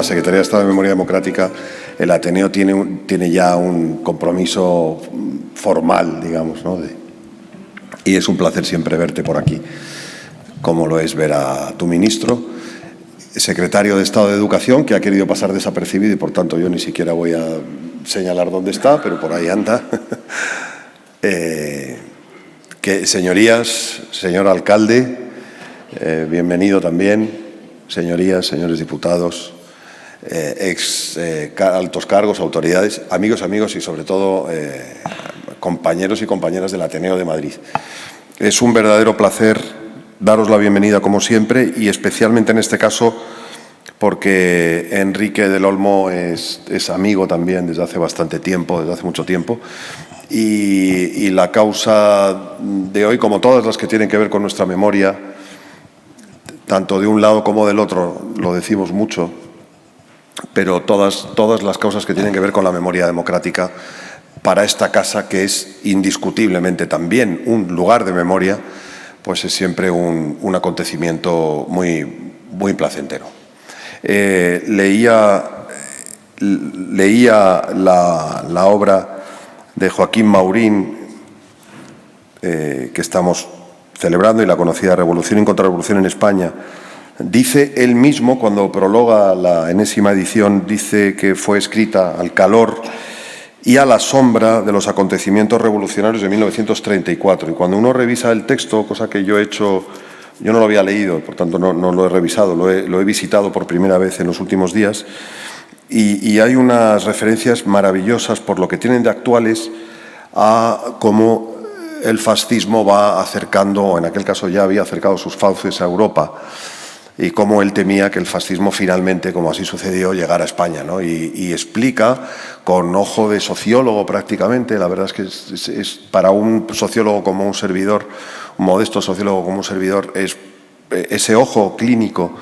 la Secretaría de Estado de Memoria Democrática, el Ateneo tiene ya un compromiso formal, digamos, ¿no? Y es un placer siempre verte por aquí, como lo es ver a tu ministro, secretario de Estado de Educación, que ha querido pasar desapercibido y, por tanto, yo ni siquiera voy a señalar dónde está, pero por ahí anda. Señorías, señor alcalde, bienvenido también, señorías, señores diputados, altos cargos, autoridades, amigos y sobre todo compañeros y compañeras del Ateneo de Madrid. Es un verdadero placer daros la bienvenida como siempre y especialmente en este caso porque Enrique del Olmo es amigo también desde hace bastante tiempo, desde hace mucho tiempo. Y la causa de hoy, como todas las que tienen que ver con nuestra memoria, tanto de un lado como del otro, lo decimos mucho, pero todas las causas que tienen que ver con la memoria democrática para esta casa, que es indiscutiblemente también un lugar de memoria, pues es siempre un acontecimiento muy placentero. Leía la obra de Joaquín Maurín, que estamos celebrando, y la conocida Revolución y Contrarrevolución en España. Dice él mismo, cuando prologa la enésima edición, dice que fue escrita al calor y a la sombra de los acontecimientos revolucionarios de 1934. Y cuando uno revisa el texto, cosa que yo he hecho, yo no lo había leído, por tanto no lo he revisado, lo he visitado por primera vez en los últimos días, y hay unas referencias maravillosas por lo que tienen de actuales a cómo el fascismo va acercando, o en aquel caso ya había acercado sus fauces a Europa, y cómo él temía que el fascismo finalmente, como así sucedió, llegara a España, ¿no? Y explica, con ojo de sociólogo prácticamente, la verdad es que es para un sociólogo como un servidor, un modesto sociólogo como un servidor, es ese ojo clínico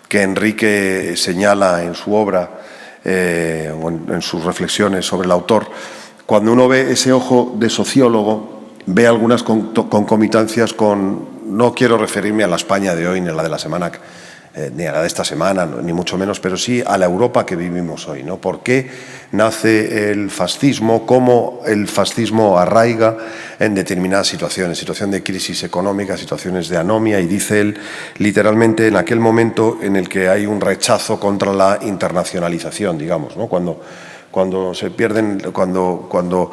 que Enrique señala en su obra, en sus reflexiones sobre el autor. Cuando uno ve ese ojo de sociólogo, ve algunas concomitancias con, no quiero referirme a la España de hoy, ni a la de la semana, ni a la de esta semana, ni mucho menos, pero sí a la Europa que vivimos hoy, ¿no? ¿Por qué nace el fascismo? ¿Cómo el fascismo arraiga en determinadas situaciones? Situación de crisis económica, situaciones de anomia, y dice él literalmente en aquel momento en el que hay un rechazo contra la internacionalización, digamos, ¿no? Cuando se pierden, cuando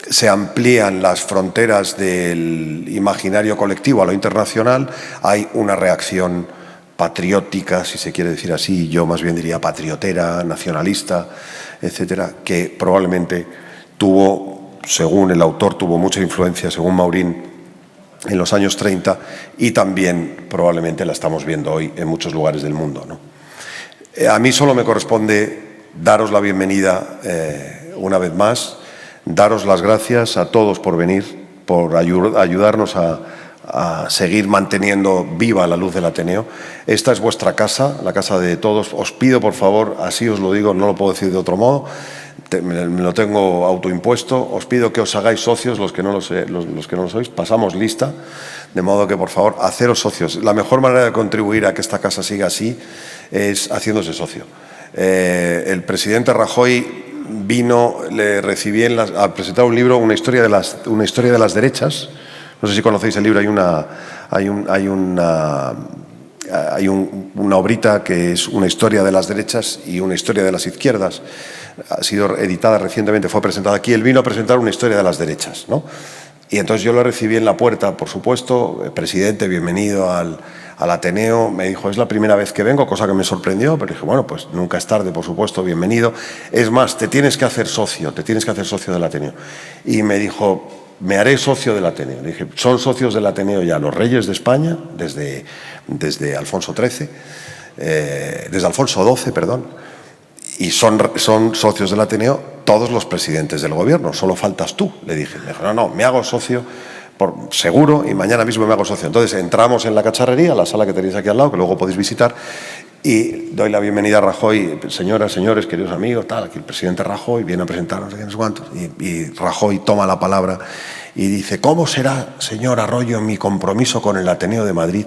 se amplían las fronteras del imaginario colectivo a lo internacional, hay una reacción patriótica, si se quiere decir así, yo más bien diría patriotera, nacionalista, etcétera, que probablemente tuvo, según el autor, tuvo mucha influencia, según Maurín, en los años 30, y también probablemente la estamos viendo hoy en muchos lugares del mundo, ¿no? A mí solo me corresponde daros la bienvenida una vez más, daros las gracias a todos por venir, por ayudarnos a seguir manteniendo viva la luz del Ateneo. Esta es vuestra casa, la casa de todos. Os pido, por favor, así os lo digo, no lo puedo decir de otro modo, me lo tengo autoimpuesto, os pido que os hagáis socios, los que no lo sois, pasamos lista, de modo que, por favor, haceros socios. La mejor manera de contribuir a que esta casa siga así es haciéndose socio. El presidente Rajoy vino, le recibí a presentar un libro, una historia de las derechas. No sé si conocéis el libro, hay una obrita que es una historia de las derechas y una historia de las izquierdas. Ha sido editada recientemente, fue presentada aquí. Él vino a presentar una historia de las derechas, ¿no? Y entonces yo lo recibí en la puerta, por supuesto. Presidente, bienvenido al Ateneo. Me dijo, es la primera vez que vengo, cosa que me sorprendió, pero dije, bueno, pues nunca es tarde, por supuesto, bienvenido. Es más, te tienes que hacer socio del Ateneo. Y me dijo, me haré socio del Ateneo. Le dije, son socios del Ateneo ya los reyes de España, desde Alfonso XIII, desde Alfonso XII, perdón, y son socios del Ateneo todos los presidentes del gobierno, solo faltas tú, le dije. Me dijo, no, me hago socio por seguro y mañana mismo me hago socio. Entonces entramos en la cacharrería, la sala que tenéis aquí al lado, que luego podéis visitar, y doy la bienvenida a Rajoy. Señoras, señores, queridos amigos, tal, aquí el presidente Rajoy viene a presentarnos, no sé cuántos, y Rajoy toma la palabra y dice, ¿cómo será, señor Arroyo, mi compromiso con el Ateneo de Madrid,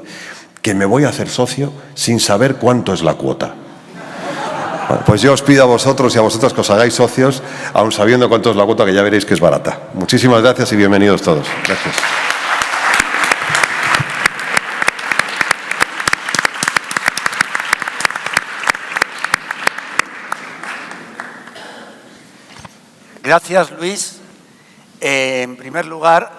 que me voy a hacer socio sin saber cuánto es la cuota? Bueno, pues yo os pido a vosotros y a vosotras que os hagáis socios, aun sabiendo cuánto es la cuota, que ya veréis que es barata. Muchísimas gracias y bienvenidos todos. Gracias. Gracias, Luis. En primer lugar,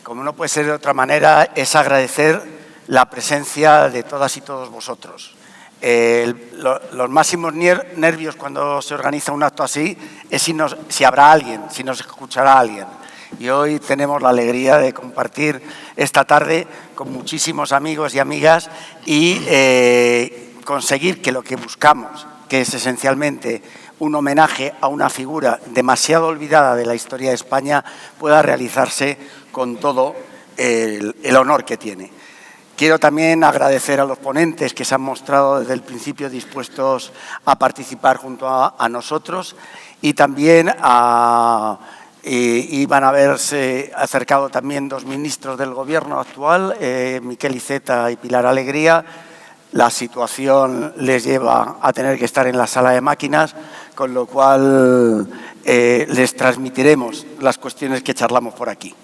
como no puede ser de otra manera, es agradecer la presencia de todas y todos vosotros. Los máximos nervios cuando se organiza un acto así es si habrá alguien, si nos escuchará alguien. Y hoy tenemos la alegría de compartir esta tarde con muchísimos amigos y amigas y conseguir que lo que buscamos, que es esencialmente un homenaje a una figura demasiado olvidada de la historia de España, pueda realizarse con todo el honor que tiene. Quiero también agradecer a los ponentes que se han mostrado desde el principio dispuestos a participar junto a nosotros y también iban a haberse acercado también dos ministros del Gobierno actual, Miquel Iceta y Pilar Alegría. La situación les lleva a tener que estar en la sala de máquinas, con lo cual les transmitiremos las cuestiones que charlamos por aquí.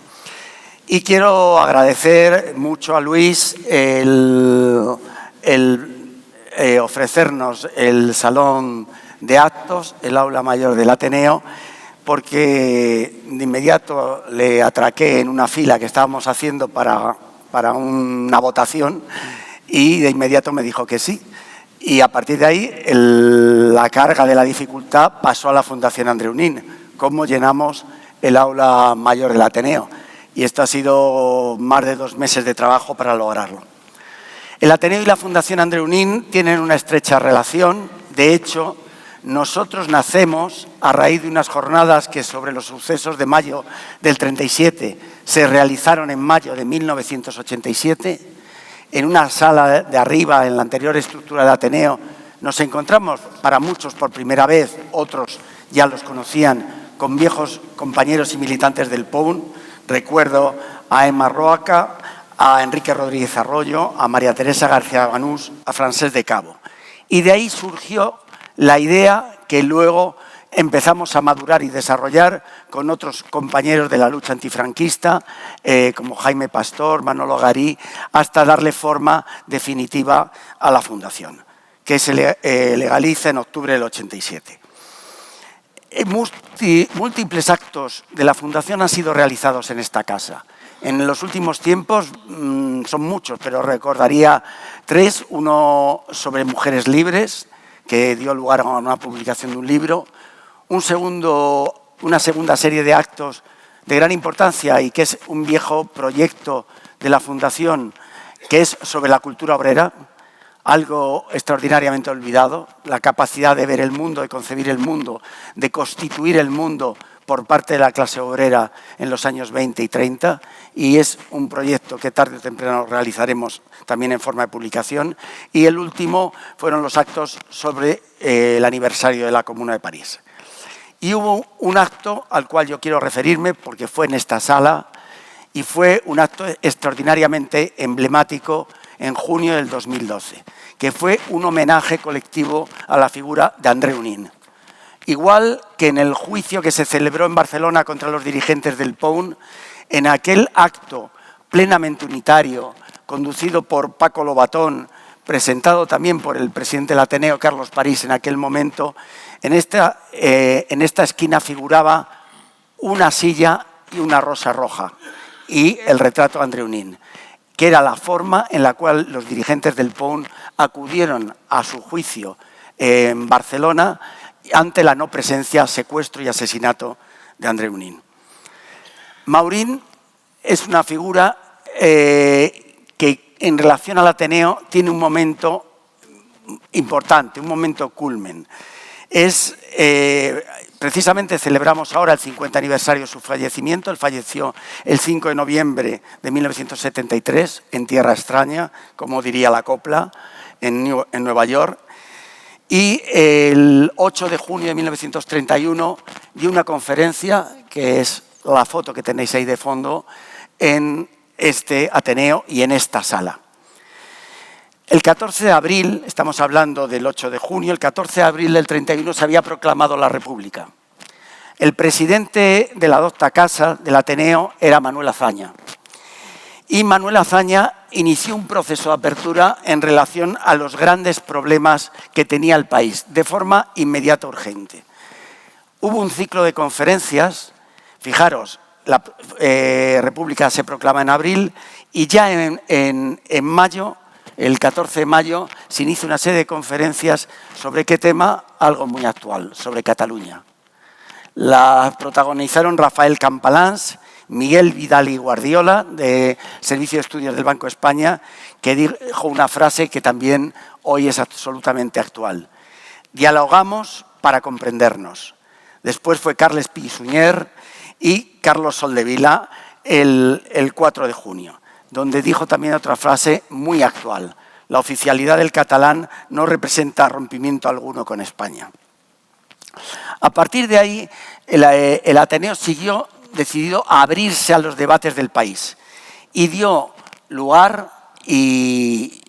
Y quiero agradecer mucho a Luis el ofrecernos el salón de actos, el aula mayor del Ateneo, porque de inmediato le atraqué en una fila que estábamos haciendo para una votación y de inmediato me dijo que sí. Y a partir de ahí la carga de la dificultad pasó a la Fundación Andreu Nin. ¿Cómo llenamos el aula mayor del Ateneo? Y esto ha sido más de 2 meses de trabajo para lograrlo. El Ateneo y la Fundación Andreu Nin tienen una estrecha relación. De hecho, nosotros nacemos a raíz de unas jornadas que sobre los sucesos de mayo del 37 se realizaron en mayo de 1987. En una sala de arriba, en la anterior estructura del Ateneo, nos encontramos, para muchos por primera vez, otros ya los conocían, con viejos compañeros y militantes del POUN. Recuerdo a Emma Roaca, a Enrique Rodríguez Arroyo, a María Teresa García Banús, a Francesc de Cabo. Y de ahí surgió la idea que luego empezamos a madurar y desarrollar con otros compañeros de la lucha antifranquista, como Jaime Pastor, Manolo Garí, hasta darle forma definitiva a la Fundación, que se legaliza en octubre del 87. Múltiples actos de la Fundación han sido realizados en esta casa. En los últimos tiempos son muchos, pero recordaría 3. Uno sobre mujeres libres, que dio lugar a una publicación de un libro. Una segunda serie de actos de gran importancia y que es un viejo proyecto de la Fundación, que es sobre la cultura obrera, algo extraordinariamente olvidado, la capacidad de ver el mundo, de concebir el mundo, de constituir el mundo por parte de la clase obrera en los años 20 y 30, y es un proyecto que tarde o temprano realizaremos también en forma de publicación. Y el último fueron los actos sobre el aniversario de la Comuna de París. Y hubo un acto al cual yo quiero referirme porque fue en esta sala y fue un acto extraordinariamente emblemático en junio del 2012, que fue un homenaje colectivo a la figura de Andreu Nin. Igual que en el juicio que se celebró en Barcelona contra los dirigentes del POUN, en aquel acto plenamente unitario, conducido por Paco Lobatón, presentado también por el presidente del Ateneo, Carlos París, en aquel momento, en esta esquina figuraba una silla y una rosa roja y el retrato de Andreu Nin, que era la forma en la cual los dirigentes del POUN acudieron a su juicio en Barcelona ante la no presencia, secuestro y asesinato de Andreu Nin. Maurín es una figura que en relación al Ateneo tiene un momento importante, un momento culmen. Precisamente celebramos ahora el 50 aniversario de su fallecimiento. Él falleció el 5 de noviembre de 1973 en tierra extraña, como diría la copla, en Nueva York. Y el 8 de junio de 1931 dio una conferencia, que es la foto que tenéis ahí de fondo, en este Ateneo y en esta sala. El 14 de abril, estamos hablando del 8 de junio, el 14 de abril del 31 se había proclamado la República. El presidente de la docta casa del Ateneo era Manuel Azaña. Y Manuel Azaña inició un proceso de apertura en relación a los grandes problemas que tenía el país, de forma inmediata urgente. Hubo un ciclo de conferencias, fijaros, la República se proclama en abril y ya en mayo, el 14 de mayo, se inicia una serie de conferencias sobre qué tema, algo muy actual, sobre Cataluña. La protagonizaron Rafael Campalans, Miguel Vidal y Guardiola, de Servicio de Estudios del Banco de España, que dijo una frase que también hoy es absolutamente actual. Dialogamos para comprendernos. Después fue Carles Pi i Sunyer y Carlos Soldevila el 4 de junio, donde dijo también otra frase muy actual. La oficialidad del catalán no representa rompimiento alguno con España. A partir de ahí, el Ateneo siguió decidido a abrirse a los debates del país y dio lugar y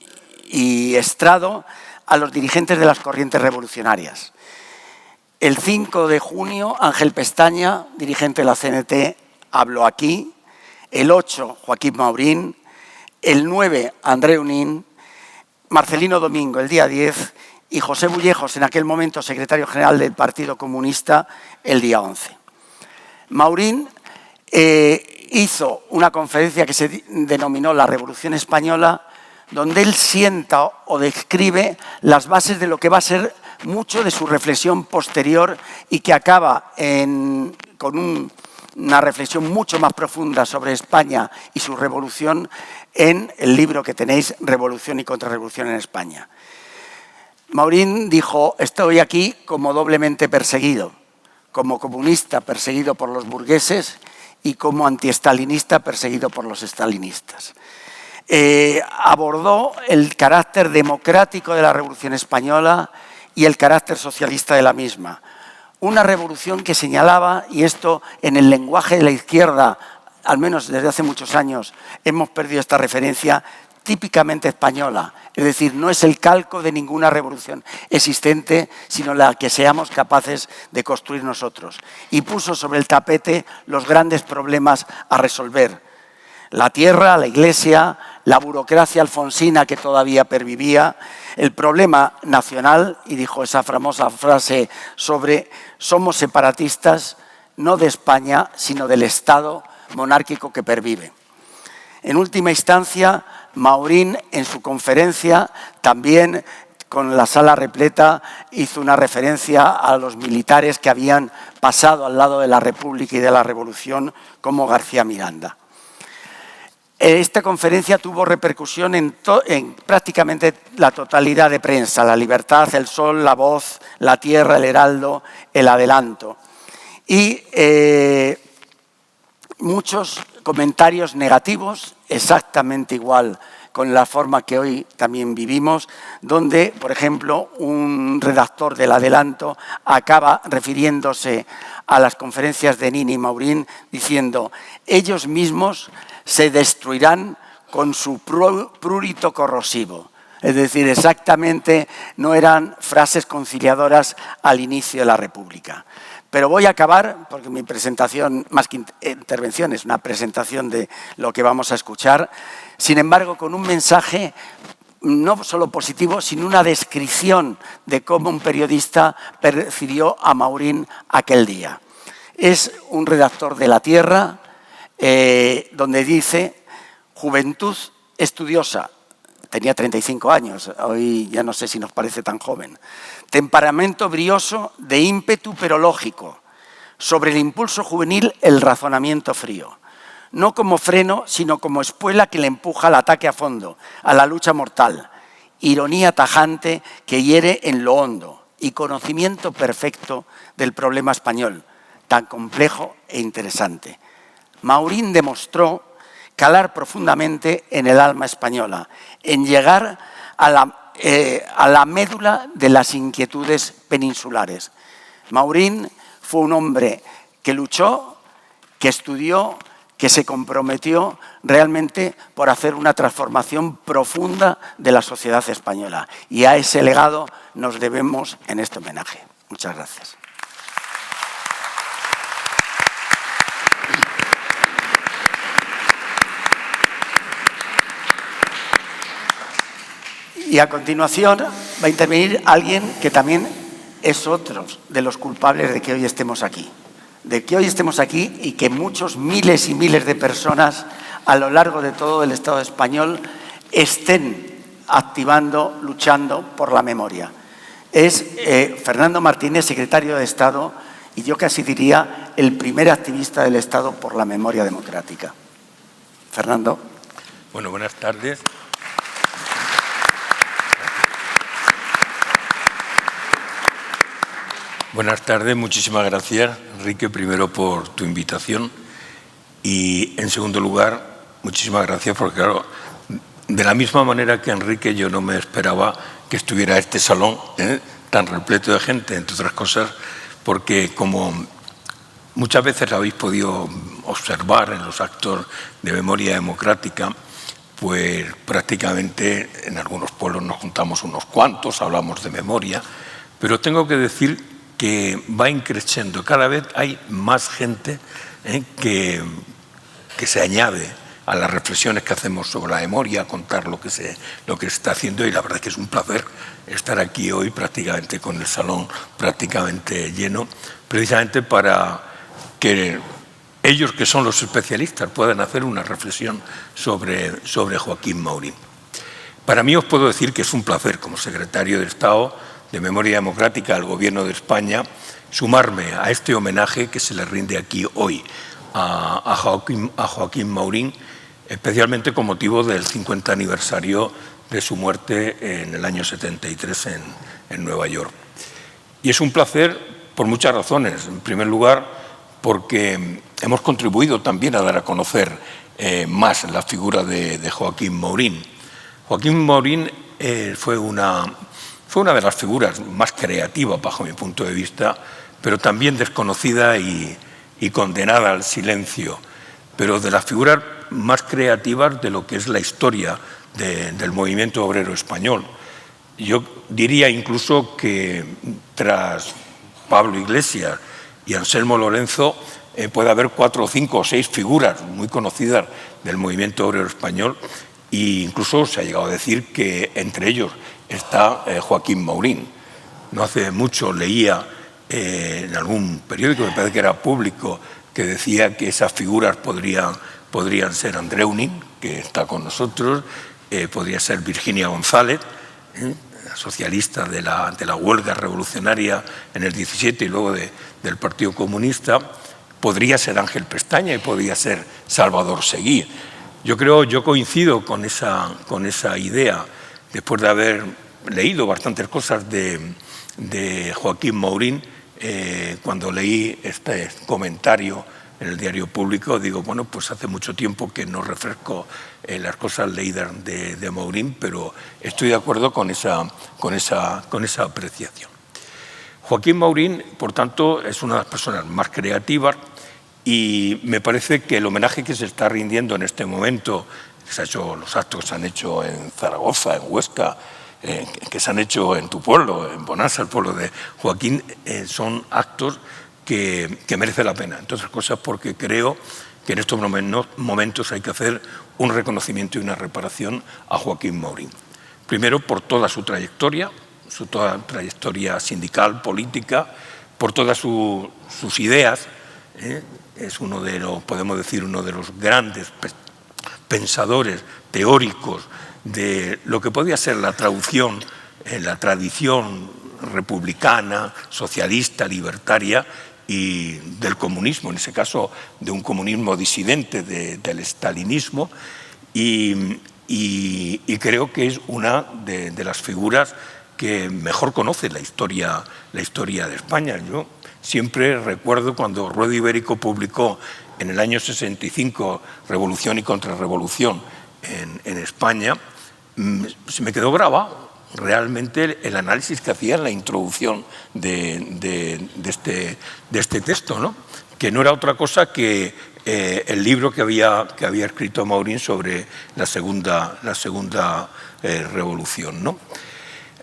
estrado a los dirigentes de las corrientes revolucionarias. El 5 de junio, Ángel Pestaña, dirigente de la CNT, habló aquí. El 8, Joaquín Maurín. El 9, Andreu Nin. Marcelino Domingo, el día 10. Y José Bullejos, en aquel momento secretario general del Partido Comunista, el día 11. Maurín hizo una conferencia que se denominó la Revolución Española, donde él sienta o describe las bases de lo que va a ser mucho de su reflexión posterior y que acaba con una reflexión mucho más profunda sobre España y su revolución en el libro que tenéis, Revolución y Contrarrevolución en España. Maurín dijo, estoy aquí como doblemente perseguido, como comunista perseguido por los burgueses y como antiestalinista perseguido por los estalinistas. Abordó el carácter democrático de la Revolución Española y el carácter socialista de la misma. Una revolución que señalaba, y esto en el lenguaje de la izquierda, al menos desde hace muchos años, hemos perdido esta referencia, típicamente española. Es decir, no es el calco de ninguna revolución existente, sino la que seamos capaces de construir nosotros. Y puso sobre el tapete los grandes problemas a resolver. La tierra, la iglesia, la burocracia alfonsina que todavía pervivía, el problema nacional, y dijo esa famosa frase sobre somos separatistas, no de España, sino del Estado monárquico que pervive. En última instancia, Maurín, en su conferencia, también con la sala repleta, hizo una referencia a los militares que habían pasado al lado de la República y de la Revolución, como García Miranda. Esta conferencia tuvo repercusión en prácticamente la totalidad de prensa, La Libertad, El Sol, La Voz, La Tierra, El Heraldo, El Adelanto. Y muchos comentarios negativos, exactamente igual con la forma que hoy también vivimos, donde, por ejemplo, un redactor del Adelanto acaba refiriéndose a las conferencias de Nin y Maurín diciendo ellos mismos se destruirán con su prurito corrosivo. Es decir, exactamente no eran frases conciliadoras al inicio de la República. Pero voy a acabar, porque mi presentación, más que intervención, es una presentación de lo que vamos a escuchar, sin embargo, con un mensaje no solo positivo, sino una descripción de cómo un periodista percibió a Maurín aquel día. Es un redactor de La Tierra, donde dice, juventud estudiosa, tenía 35 años, hoy ya no sé si nos parece tan joven, temperamento brioso de ímpetu pero lógico, sobre el impulso juvenil el razonamiento frío, no como freno sino como espuela que le empuja al ataque a fondo, a la lucha mortal, ironía tajante que hiere en lo hondo y conocimiento perfecto del problema español, tan complejo e interesante. Maurín demostró calar profundamente en el alma española, en llegar a la médula de las inquietudes peninsulares. Maurín fue un hombre que luchó, que estudió, que se comprometió realmente por hacer una transformación profunda de la sociedad española. Y a ese legado nos debemos en este homenaje. Muchas gracias. Y a continuación va a intervenir alguien que también es otro de los culpables de que hoy estemos aquí. De que hoy estemos aquí y que muchos, miles y miles de personas a lo largo de todo el Estado español estén activando, luchando por la memoria. Es Fernando Martínez, secretario de Estado, y yo casi diría el primer activista del Estado por la memoria democrática. Fernando. Bueno, buenas tardes. Buenas tardes, muchísimas gracias, Enrique, primero por tu invitación y, en segundo lugar, muchísimas gracias porque, claro, de la misma manera que Enrique, yo no me esperaba que estuviera este salón tan repleto de gente, entre otras cosas, porque como muchas veces habéis podido observar en los actos de memoria democrática, pues prácticamente en algunos pueblos nos juntamos unos cuantos, hablamos de memoria, pero tengo que decir que va increciendo. Cada vez hay más gente que se añade a las reflexiones que hacemos sobre la memoria, a contar lo que se está haciendo, y la verdad es que es un placer estar aquí hoy prácticamente con el salón prácticamente lleno, precisamente para que ellos, que son los especialistas, puedan hacer una reflexión sobre Joaquín Maurín. Para mí os puedo decir que es un placer, como secretario de Estado de Memoria Democrática al Gobierno de España, sumarme a este homenaje que se le rinde aquí hoy a Joaquín Maurín, especialmente con motivo del 50 aniversario de su muerte en el año 73 en Nueva York. Y es un placer por muchas razones. En primer lugar, porque hemos contribuido también a dar a conocer más la figura de Joaquín Maurín. Joaquín Maurín fue una de las figuras más creativas, bajo mi punto de vista, pero también desconocida y condenada al silencio, pero de las figuras más creativas de lo que es la historia del movimiento obrero español. Yo diría incluso que tras Pablo Iglesias y Anselmo Lorenzo puede haber 4, 5 o 6 figuras muy conocidas del movimiento obrero español, e incluso se ha llegado a decir que entre ellos está Joaquín Maurín. No hace mucho leía en algún periódico, me parece que era Público, que decía que esas figuras podrían ser Andreu Nin, que está con nosotros, podría ser Virginia González, socialista de la huelga revolucionaria en el 17 y luego del Partido Comunista, podría ser Ángel Pestaña y podría ser Salvador Seguí. Yo coincido con esa idea, después de haber leído bastantes cosas de Joaquín Maurín. Cuando leí este comentario en el Diario Público, digo, bueno, pues hace mucho tiempo que no refresco las cosas leídas de Maurín, pero estoy de acuerdo con esa apreciación. Joaquín Maurín, por tanto, es una de las personas más creativas, y me parece que el homenaje que se está rindiendo en este momento, los actos que se han hecho en Zaragoza, en Huesca, que se han hecho en tu pueblo, en Bonansa, el pueblo de Joaquín, son actos que merece la pena. Entre otras cosas porque creo que en estos momentos hay que hacer un reconocimiento y una reparación a Joaquín Maurín. Primero, por toda su trayectoria sindical, política, por todas sus ideas. Es podemos decir, uno de los grandes pensadores teóricos de lo que podía ser la traducción en la tradición republicana, socialista, libertaria y del comunismo, en ese caso de un comunismo disidente del estalinismo, y creo que es una de las figuras que mejor conoce la historia de España. Yo siempre recuerdo cuando Ruedo Ibérico publicó en el año 65 Revolución y Contrarrevolución en España, se me quedó grabado realmente el análisis que hacía en la introducción de este texto, ¿no? Que no era otra cosa que el libro que había escrito Maurín sobre la segunda revolución, ¿no?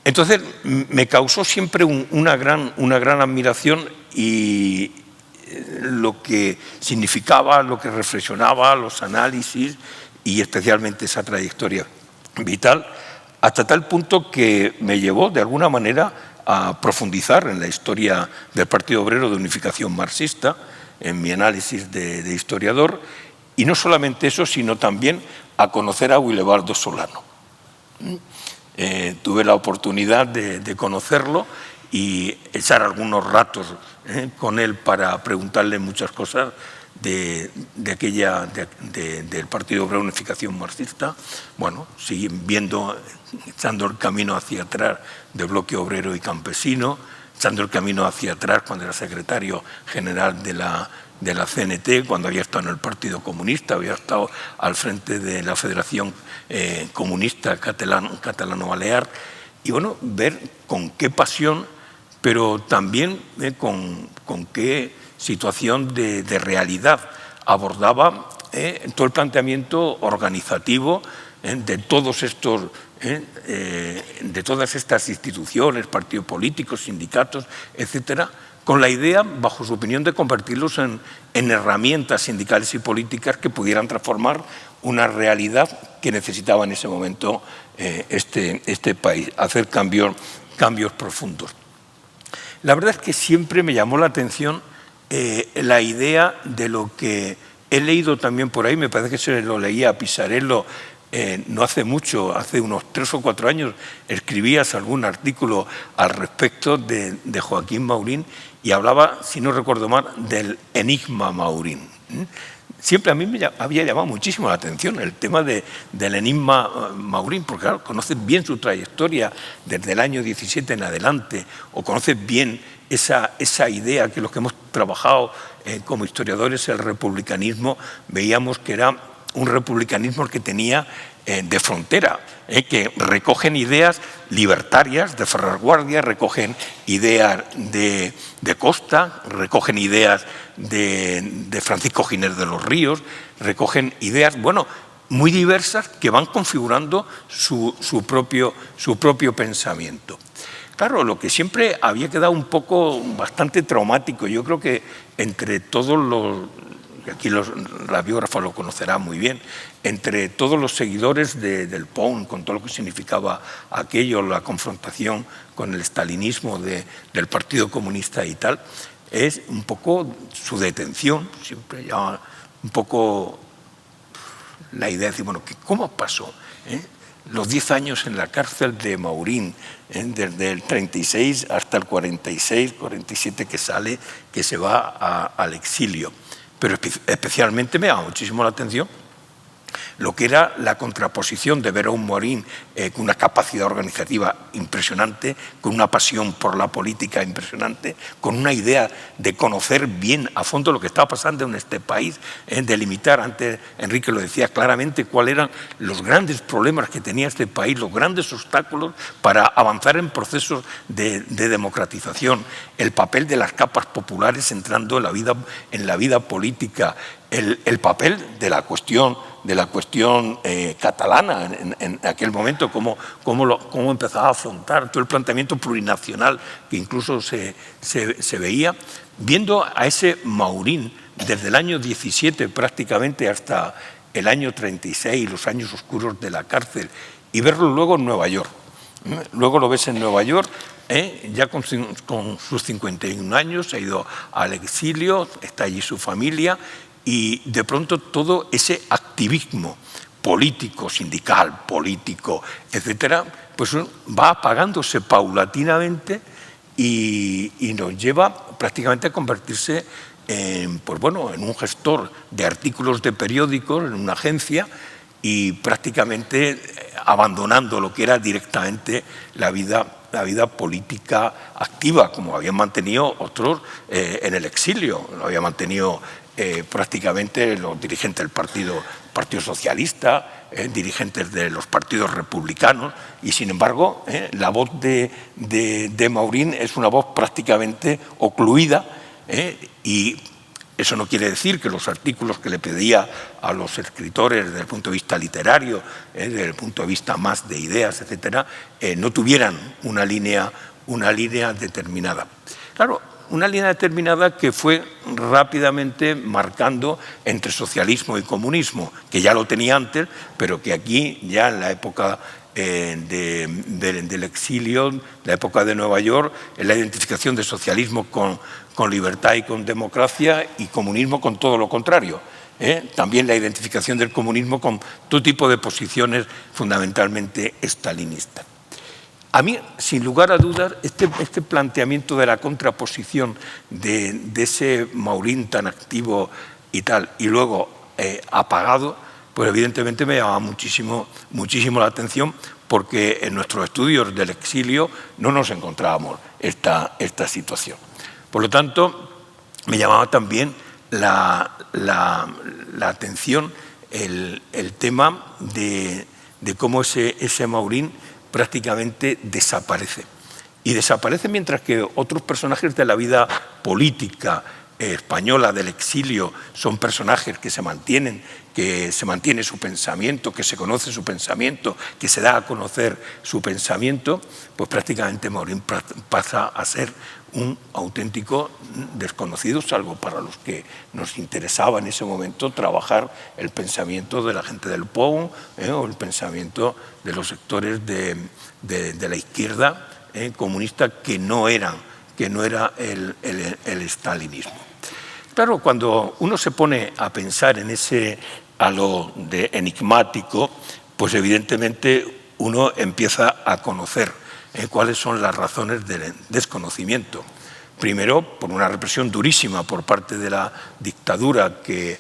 Entonces me causó siempre una gran admiración y lo que significaba, lo que reflexionaba, los análisis y especialmente esa trayectoria vital, hasta tal punto que me llevó de alguna manera a profundizar en la historia del Partido Obrero de Unificación Marxista, en mi análisis de historiador, y no solamente eso, sino también a conocer a Willebaldo Solano. Tuve la oportunidad de conocerlo y echar algunos ratos con él para preguntarle muchas cosas del Partido Obrero de Unificación Marxista. Bueno, siguiendo echando el camino hacia atrás del Bloque Obrero y Campesino, echando el camino hacia atrás cuando era secretario general de la CNT, cuando había estado en el Partido Comunista, había estado al frente de la Federación Comunista Catalano-Balear, y bueno, ver con qué pasión, pero también con qué situación de realidad abordaba todo el planteamiento organizativo de todos estos de todas estas instituciones, partidos políticos, sindicatos, etcétera, con la idea, bajo su opinión, de convertirlos en herramientas sindicales y políticas que pudieran transformar una realidad que necesitaba en ese momento este país, hacer cambios profundos. La verdad es que siempre me llamó la atención la idea de lo que he leído también por ahí, me parece que se lo leía a Pisarello no hace mucho, hace unos 3 o 4 años, escribías algún artículo al respecto de Joaquín Maurín y hablaba, si no recuerdo mal, del enigma Maurín. Siempre a mí me había llamado muchísimo la atención el tema del enigma Maurín, porque claro, conoces bien su trayectoria desde el año 17 en adelante, o conoces bien esa idea que los que hemos trabajado como historiadores, el republicanismo, veíamos que era un republicanismo que tenía de frontera, que recogen ideas libertarias de Ferrer Guardia, recogen ideas de Costa, recogen ideas de Francisco Giner de los Ríos, recogen ideas, bueno, muy diversas que van configurando su propio pensamiento. Claro, lo que siempre había quedado bastante traumático, yo creo que entre todos los, aquí la biógrafa lo conocerá muy bien, entre todos los seguidores del POUM, con todo lo que significaba aquello, la confrontación con el estalinismo del Partido Comunista y tal, es un poco su detención, siempre ya un poco la idea de decir, bueno, ¿cómo pasó? Los 10 años en la cárcel de Maurín, desde el 36 hasta el 46, 47 que se va al exilio. Pero especialmente me llama muchísimo la atención lo que era la contraposición de ver a un Maurín con una capacidad organizativa impresionante, con una pasión por la política impresionante, con una idea de conocer bien a fondo lo que estaba pasando en este país, de limitar, antes Enrique lo decía claramente, cuáles eran los grandes problemas que tenía este país, los grandes obstáculos para avanzar en procesos de democratización, el papel de las capas populares entrando en la vida política, el papel de la cuestión catalana en aquel momento, cómo empezaba a afrontar todo el planteamiento plurinacional que incluso se veía, viendo a ese Maurín desde el año 17 prácticamente hasta el año 36, los años oscuros de la cárcel, y verlo luego en Nueva York. Luego lo ves en Nueva York, ya con sus 51 años, se ha ido al exilio, está allí su familia, y de pronto todo ese activismo político, sindical, político, etcétera, pues va apagándose paulatinamente y nos lleva prácticamente a convertirse en un gestor de artículos de periódicos en una agencia y prácticamente abandonando lo que era directamente la vida política activa, como habían mantenido otros en el exilio, lo había mantenido prácticamente los dirigentes del Partido Socialista, dirigentes de los partidos republicanos, y sin embargo la voz de Maurín es una voz prácticamente ocluida y Eso no quiere decir que los artículos que le pedía a los escritores desde el punto de vista literario, desde el punto de vista más de ideas, etcétera, no tuvieran una línea determinada. Claro, una línea determinada que fue rápidamente marcando entre socialismo y comunismo, que ya lo tenía antes, pero que aquí ya en la época del exilio, la época de Nueva York, en la identificación de socialismo con libertad y con democracia, y comunismo con todo lo contrario. También la identificación del comunismo con todo tipo de posiciones fundamentalmente estalinistas. A mí, sin lugar a dudas, este planteamiento de la contraposición de ese Maurín tan activo y tal, y luego apagado, pues evidentemente me llamaba muchísimo la atención, porque en nuestros estudios del exilio no nos encontrábamos esta situación. Por lo tanto, me llamaba también la atención el tema de cómo ese Maurín prácticamente desaparece. Y desaparece mientras que otros personajes de la vida política española del exilio son personajes que se mantienen, que se mantiene su pensamiento, que se conoce su pensamiento, que se da a conocer su pensamiento, pues prácticamente Maurín pasa a ser un auténtico desconocido, salvo para los que nos interesaba en ese momento trabajar el pensamiento de la gente del POUM o el pensamiento de los sectores de la izquierda comunista que no era el stalinismo. Claro, cuando uno se pone a pensar en ese halo de enigmático, pues evidentemente uno empieza a conocer cuáles son las razones del desconocimiento. Primero, por una represión durísima por parte de la dictadura, que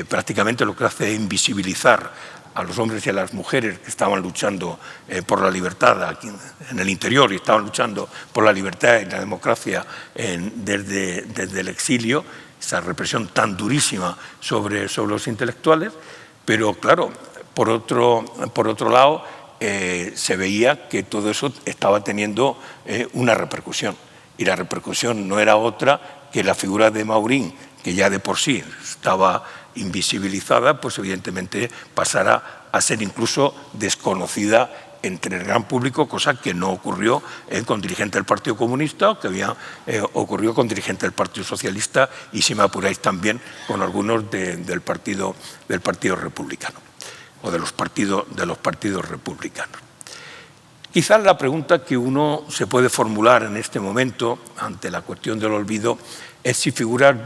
prácticamente lo que hace es invisibilizar a los hombres y a las mujeres que estaban luchando por la libertad aquí en el interior, y estaban luchando por la libertad y la democracia desde el exilio, esa represión tan durísima sobre los intelectuales. Pero claro, por otro lado, se veía que todo eso estaba teniendo una repercusión, y la repercusión no era otra que la figura de Maurín, que ya de por sí estaba invisibilizada, pues evidentemente pasara a ser incluso desconocida entre el gran público, cosa que no ocurrió con dirigentes del Partido Comunista, o que ocurrió con dirigentes del Partido Socialista, y si me apuráis también con algunos del Partido Republicano, o de los partidos republicanos. Quizás la pregunta que uno se puede formular en este momento ante la cuestión del olvido es si figuras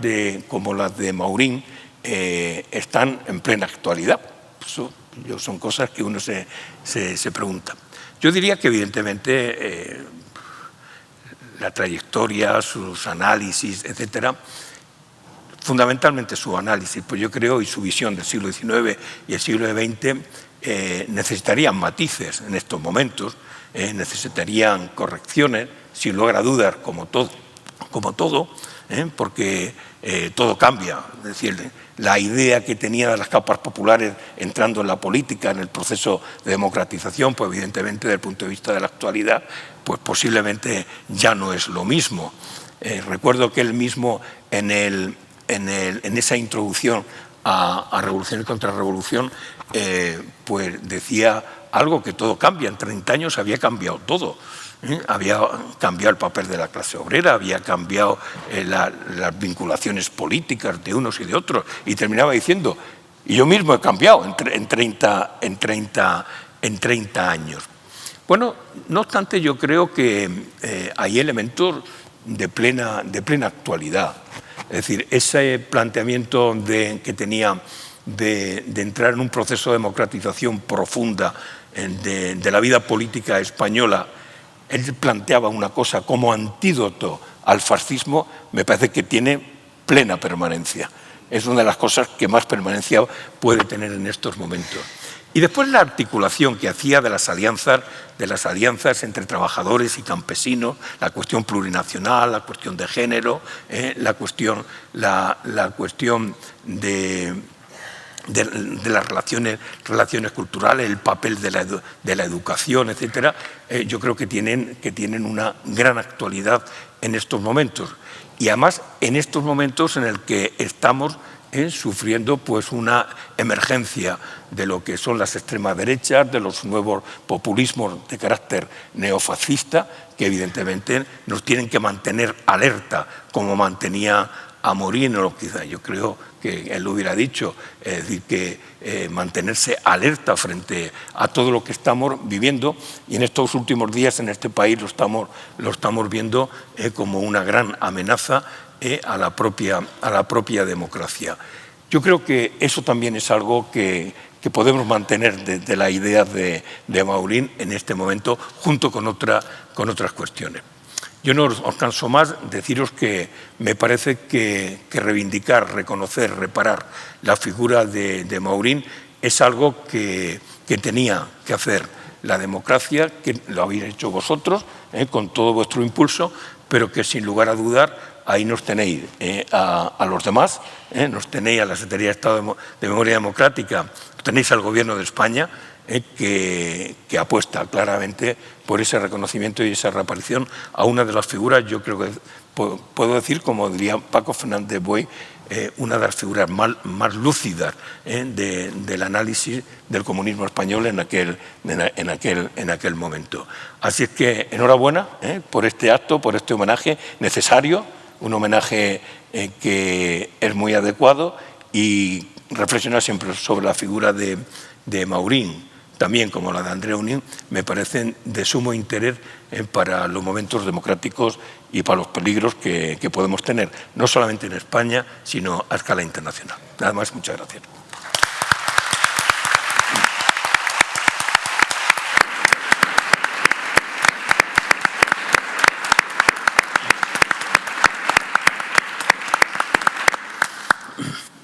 como las de Maurín están en plena actualidad. Eso son cosas que uno se pregunta. Yo diría que evidentemente la trayectoria, sus análisis, etcétera, fundamentalmente su análisis, pues yo creo, y su visión del siglo XIX y el siglo XX necesitarían matices en estos momentos, necesitarían correcciones, sin lugar a dudas, como todo, porque todo cambia. Es decir, la idea que tenía de las capas populares entrando en la política, en el proceso de democratización, pues evidentemente desde el punto de vista de la actualidad, pues posiblemente ya no es lo mismo. Recuerdo que él mismo en esa introducción a Revolución y Contrarrevolución, pues decía algo, que todo cambia. En 30 años había cambiado todo. Había cambiado el papel de la clase obrera, había cambiado las vinculaciones políticas de unos y de otros, y terminaba diciendo, y yo mismo he cambiado en 30 años. Bueno, no obstante, yo creo que hay elementos de plena actualidad. Es decir, ese planteamiento que tenía de entrar en un proceso de democratización profunda de la vida política española, él planteaba una cosa como antídoto al fascismo, me parece que tiene plena permanencia. Es una de las cosas que más permanencia puede tener en estos momentos. Y después la articulación que hacía de las alianzas entre trabajadores y campesinos, la cuestión plurinacional, la cuestión de género, la cuestión de las relaciones culturales, el papel de la educación, etcétera, yo creo que tienen una gran actualidad en estos momentos. y además en estos momentos en el que estamos sufriendo pues una emergencia de lo que son las extremas derechas, de los nuevos populismos de carácter neofascista, que evidentemente nos tienen que mantener alerta, como mantenía Amorín, o quizá yo creo que él lo hubiera dicho, es decir, que mantenerse alerta frente a todo lo que estamos viviendo, y en estos últimos días en este país lo estamos viendo como una gran amenaza a la propia democracia. Yo creo que eso también es algo que podemos mantener desde la idea de Maurín en este momento, junto con otras cuestiones. Yo no os canso más deciros que me parece que reivindicar, reconocer, reparar la figura de Maurín es algo que tenía que hacer la democracia, que lo habéis hecho vosotros, con todo vuestro impulso, pero que sin lugar a dudar ahí nos tenéis a los demás, nos tenéis a la Secretaría de Estado de Memoria Democrática, tenéis al Gobierno de España, que apuesta claramente por ese reconocimiento y esa reaparición a una de las figuras, yo creo que puedo decir, como diría Paco Fernández Buey, una de las figuras más lúcidas del análisis del comunismo español en aquel momento. Así es que enhorabuena por este acto, por este homenaje necesario, un homenaje que es muy adecuado, y reflexionar siempre sobre la figura de Maurín, también como la de Andreu Nin, me parecen de sumo interés para los momentos democráticos y para los peligros que podemos tener, no solamente en España, sino a escala internacional. Nada más, muchas gracias.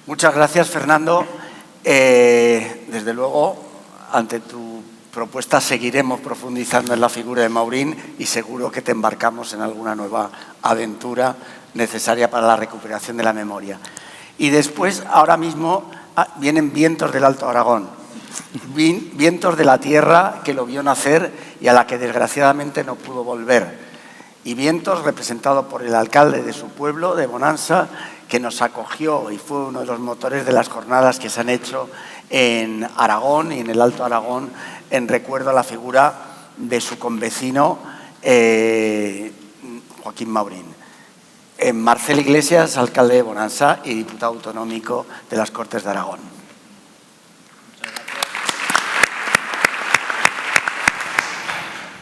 Muchas gracias, Fernando. Desde luego, ante tu propuesta seguiremos profundizando en la figura de Maurín y seguro que te embarcamos en alguna nueva aventura necesaria para la recuperación de la memoria. Y después, ahora mismo, vienen vientos del Alto Aragón, vientos de la tierra que lo vio nacer y a la que desgraciadamente no pudo volver. Y vientos representados por el alcalde de su pueblo, de Bonansa, que nos acogió y fue uno de los motores de las jornadas que se han hecho en Aragón y en el Alto Aragón en recuerdo a la figura de su convecino Joaquín Maurín. Marcel Iglesias, alcalde de Bonansa y diputado autonómico de las Cortes de Aragón.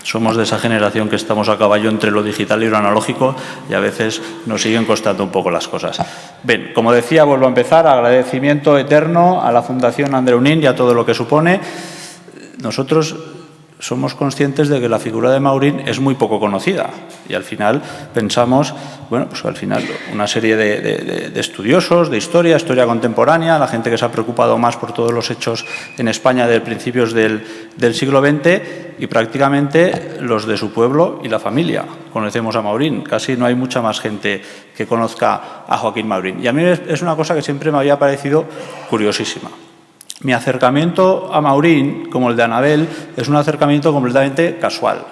Somos de esa generación que estamos a caballo entre lo digital y lo analógico y a veces nos siguen costando un poco las cosas. Bien, como decía, vuelvo a empezar. Agradecimiento eterno a la Fundación Andreu Nin y a todo lo que supone. Nosotros somos conscientes de que la figura de Maurín es muy poco conocida y al final pensamos, bueno, pues al final una serie de estudiosos, de historia contemporánea, la gente que se ha preocupado más por todos los hechos en España de principios del siglo XX y prácticamente los de su pueblo y la familia. Conocemos a Maurín, casi no hay mucha más gente que conozca a Joaquín Maurín. Y a mí es una cosa que siempre me había parecido curiosísima. Mi acercamiento a Maurín, como el de Anabel, es un acercamiento completamente casual.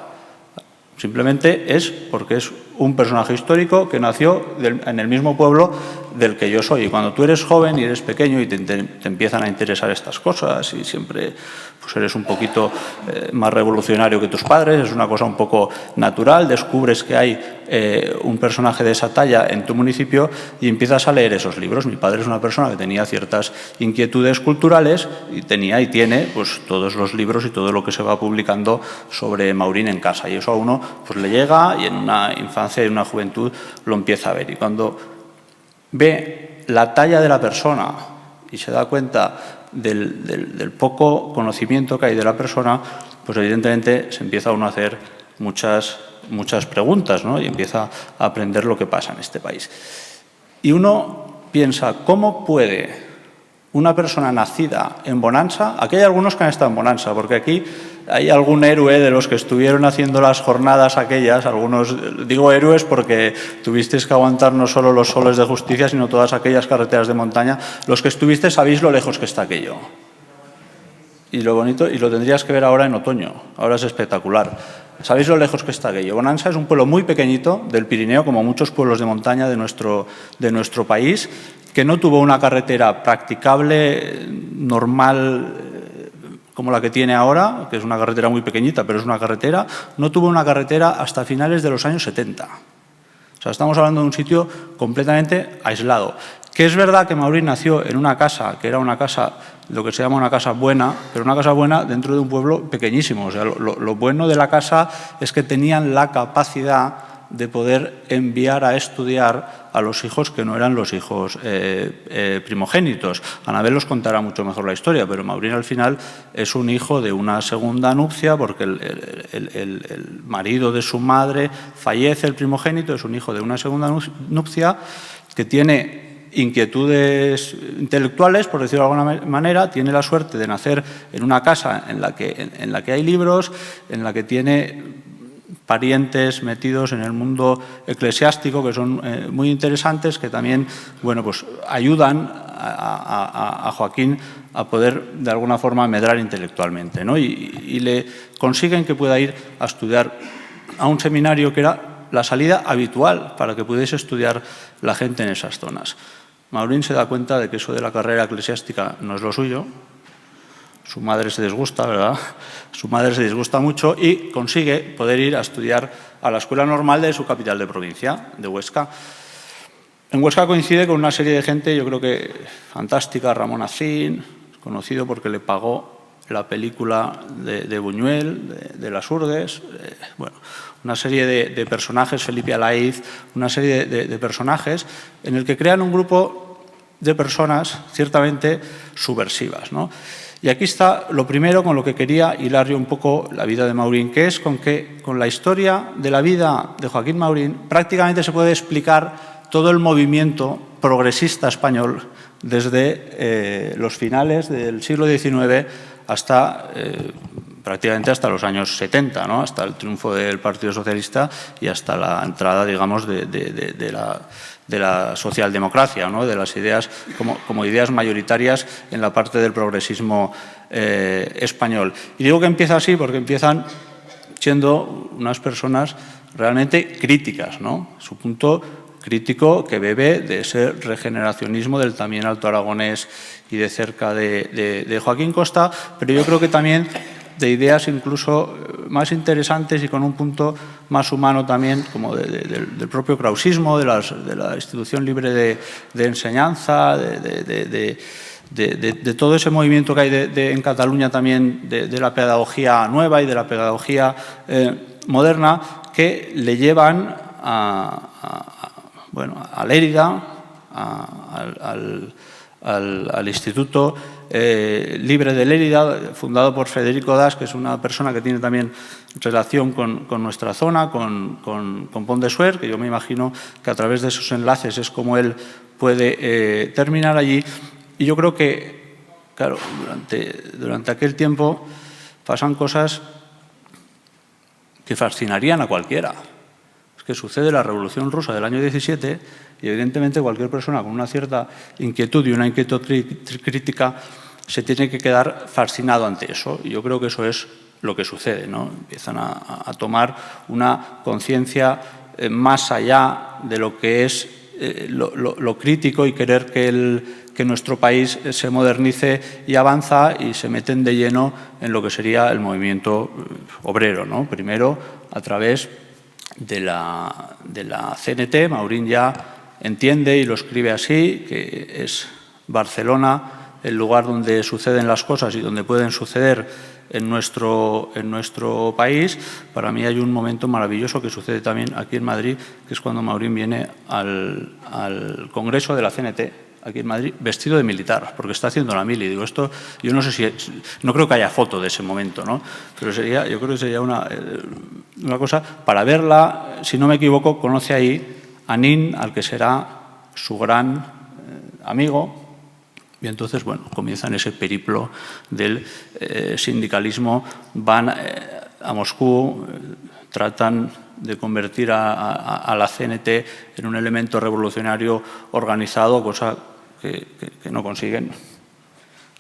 Simplemente es porque es un personaje histórico que nació en el mismo pueblo del que yo soy. Y cuando tú eres joven y eres pequeño y te empiezan a interesar estas cosas y siempre pues eres un poquito más revolucionario que tus padres, es una cosa un poco natural, descubres que hay un personaje de esa talla en tu municipio y empiezas a leer esos libros. Mi padre es una persona que tenía ciertas inquietudes culturales y tenía y tiene pues todos los libros y todo lo que se va publicando sobre Maurín en casa. Y eso a uno pues le llega y en una infancia y en una juventud lo empieza a ver. Y cuando ve la talla de la persona y se da cuenta del poco conocimiento que hay de la persona, pues evidentemente se empieza uno a hacer muchas preguntas, ¿no? Y empieza a aprender lo que pasa en este país. Y uno piensa, ¿cómo puede una persona nacida en Bonansa? Aquí hay algunos que han estado en Bonansa, porque aquí hay algún héroe de los que estuvieron haciendo las jornadas aquellas, algunos, digo héroes porque tuvisteis que aguantar no solo los soles de justicia, sino todas aquellas carreteras de montaña. Los que estuvisteis sabéis lo lejos que está aquello. Y lo bonito, y lo tendrías que ver ahora en otoño, ahora es espectacular. ¿Sabéis lo lejos que está Gueyo? Bonansa es un pueblo muy pequeñito del Pirineo, como muchos pueblos de montaña de nuestro país, que no tuvo una carretera practicable, normal, como la que tiene ahora, que es una carretera muy pequeñita, pero es una carretera, no tuvo una carretera hasta finales de los años 70. O sea, estamos hablando de un sitio completamente aislado. Que es verdad que Maurín nació en una casa, que era una casa, lo que se llama una casa buena, pero una casa buena dentro de un pueblo pequeñísimo. O sea, lo bueno de la casa es que tenían la capacidad de poder enviar a estudiar a los hijos que no eran los hijos primogénitos. Anabel os contará mucho mejor la historia, pero Maurín al final es un hijo de una segunda nupcia porque el marido de su madre fallece, el primogénito, es un hijo de una segunda nupcia que tiene inquietudes intelectuales, por decirlo de alguna manera, tiene la suerte de nacer en una casa en la que hay libros, en la que tiene parientes metidos en el mundo eclesiástico que son muy interesantes, que también pues ayudan a Joaquín a poder de alguna forma medrar intelectualmente, ¿no? Y le consiguen que pueda ir a estudiar a un seminario que era la salida habitual para que pudiese estudiar la gente en esas zonas. Maurín se da cuenta de que eso de la carrera eclesiástica no es lo suyo. Su madre se disgusta, ¿verdad? Su madre se disgusta mucho y consigue poder ir a estudiar a la escuela normal de su capital de provincia, de Huesca. En Huesca coincide con una serie de gente, yo creo que fantástica, Ramón Acín, conocido porque le pagó la película de Buñuel, de Las Urdes, una serie de personajes, Felipe Alaiz, una serie de personajes en el que crean un grupo de personas ciertamente subversivas, ¿no? Y aquí está lo primero con lo que quería hilar yo un poco la vida de Maurín, que es con la historia de la vida de Joaquín Maurín prácticamente se puede explicar todo el movimiento progresista español desde los finales del siglo XIX hasta prácticamente hasta los años 70, ¿no? Hasta el triunfo del Partido Socialista y hasta la entrada, digamos, de la socialdemocracia, ¿no? De las ideas como ideas mayoritarias en la parte del progresismo español. Y digo que empieza así porque empiezan siendo unas personas realmente críticas, ¿no? Su punto crítico que bebe de ese regeneracionismo del también alto aragonés y de cerca de Joaquín Costa, pero yo creo que también de ideas incluso más interesantes y con un punto más humano también, como del propio krausismo, de la institución libre de enseñanza, de todo ese movimiento que hay en Cataluña también, de la pedagogía nueva y de la pedagogía moderna, que le llevan a Lérida, al Instituto Libre de Lérida, fundado por Federico Das, que es una persona que tiene también relación con nuestra zona, con Pont de Suert, que yo me imagino que a través de esos enlaces es como él puede terminar allí. Y yo creo que, claro, durante aquel tiempo pasan cosas que fascinarían a cualquiera. Es que sucede la Revolución Rusa del año 17 y evidentemente cualquier persona con una cierta inquietud y una inquietud crítica se tiene que quedar fascinado ante eso. Y yo creo que eso es lo que sucede, ¿no? Empiezan a tomar una conciencia más allá de lo que es lo crítico y querer que nuestro país se modernice y avanza, y se meten de lleno en lo que sería el movimiento obrero, ¿no? Primero, a través de la CNT, Maurín ya entiende y lo escribe así, que es Barcelona el lugar donde suceden las cosas y donde pueden suceder en nuestro país. Para mí hay un momento maravilloso que sucede también aquí en Madrid, que es cuando Maurín viene al Congreso de la CNT, aquí en Madrid, vestido de militar, porque está haciendo la mili. Digo, esto, yo no sé si, no creo que haya foto de ese momento, ¿no? Pero yo creo que sería una cosa para verla. Si no me equivoco, conoce ahí a Nin, al que será su gran amigo. Y entonces, comienzan ese periplo del sindicalismo, van a Moscú, tratan de convertir a la CNT en un elemento revolucionario organizado, cosa que no consiguen,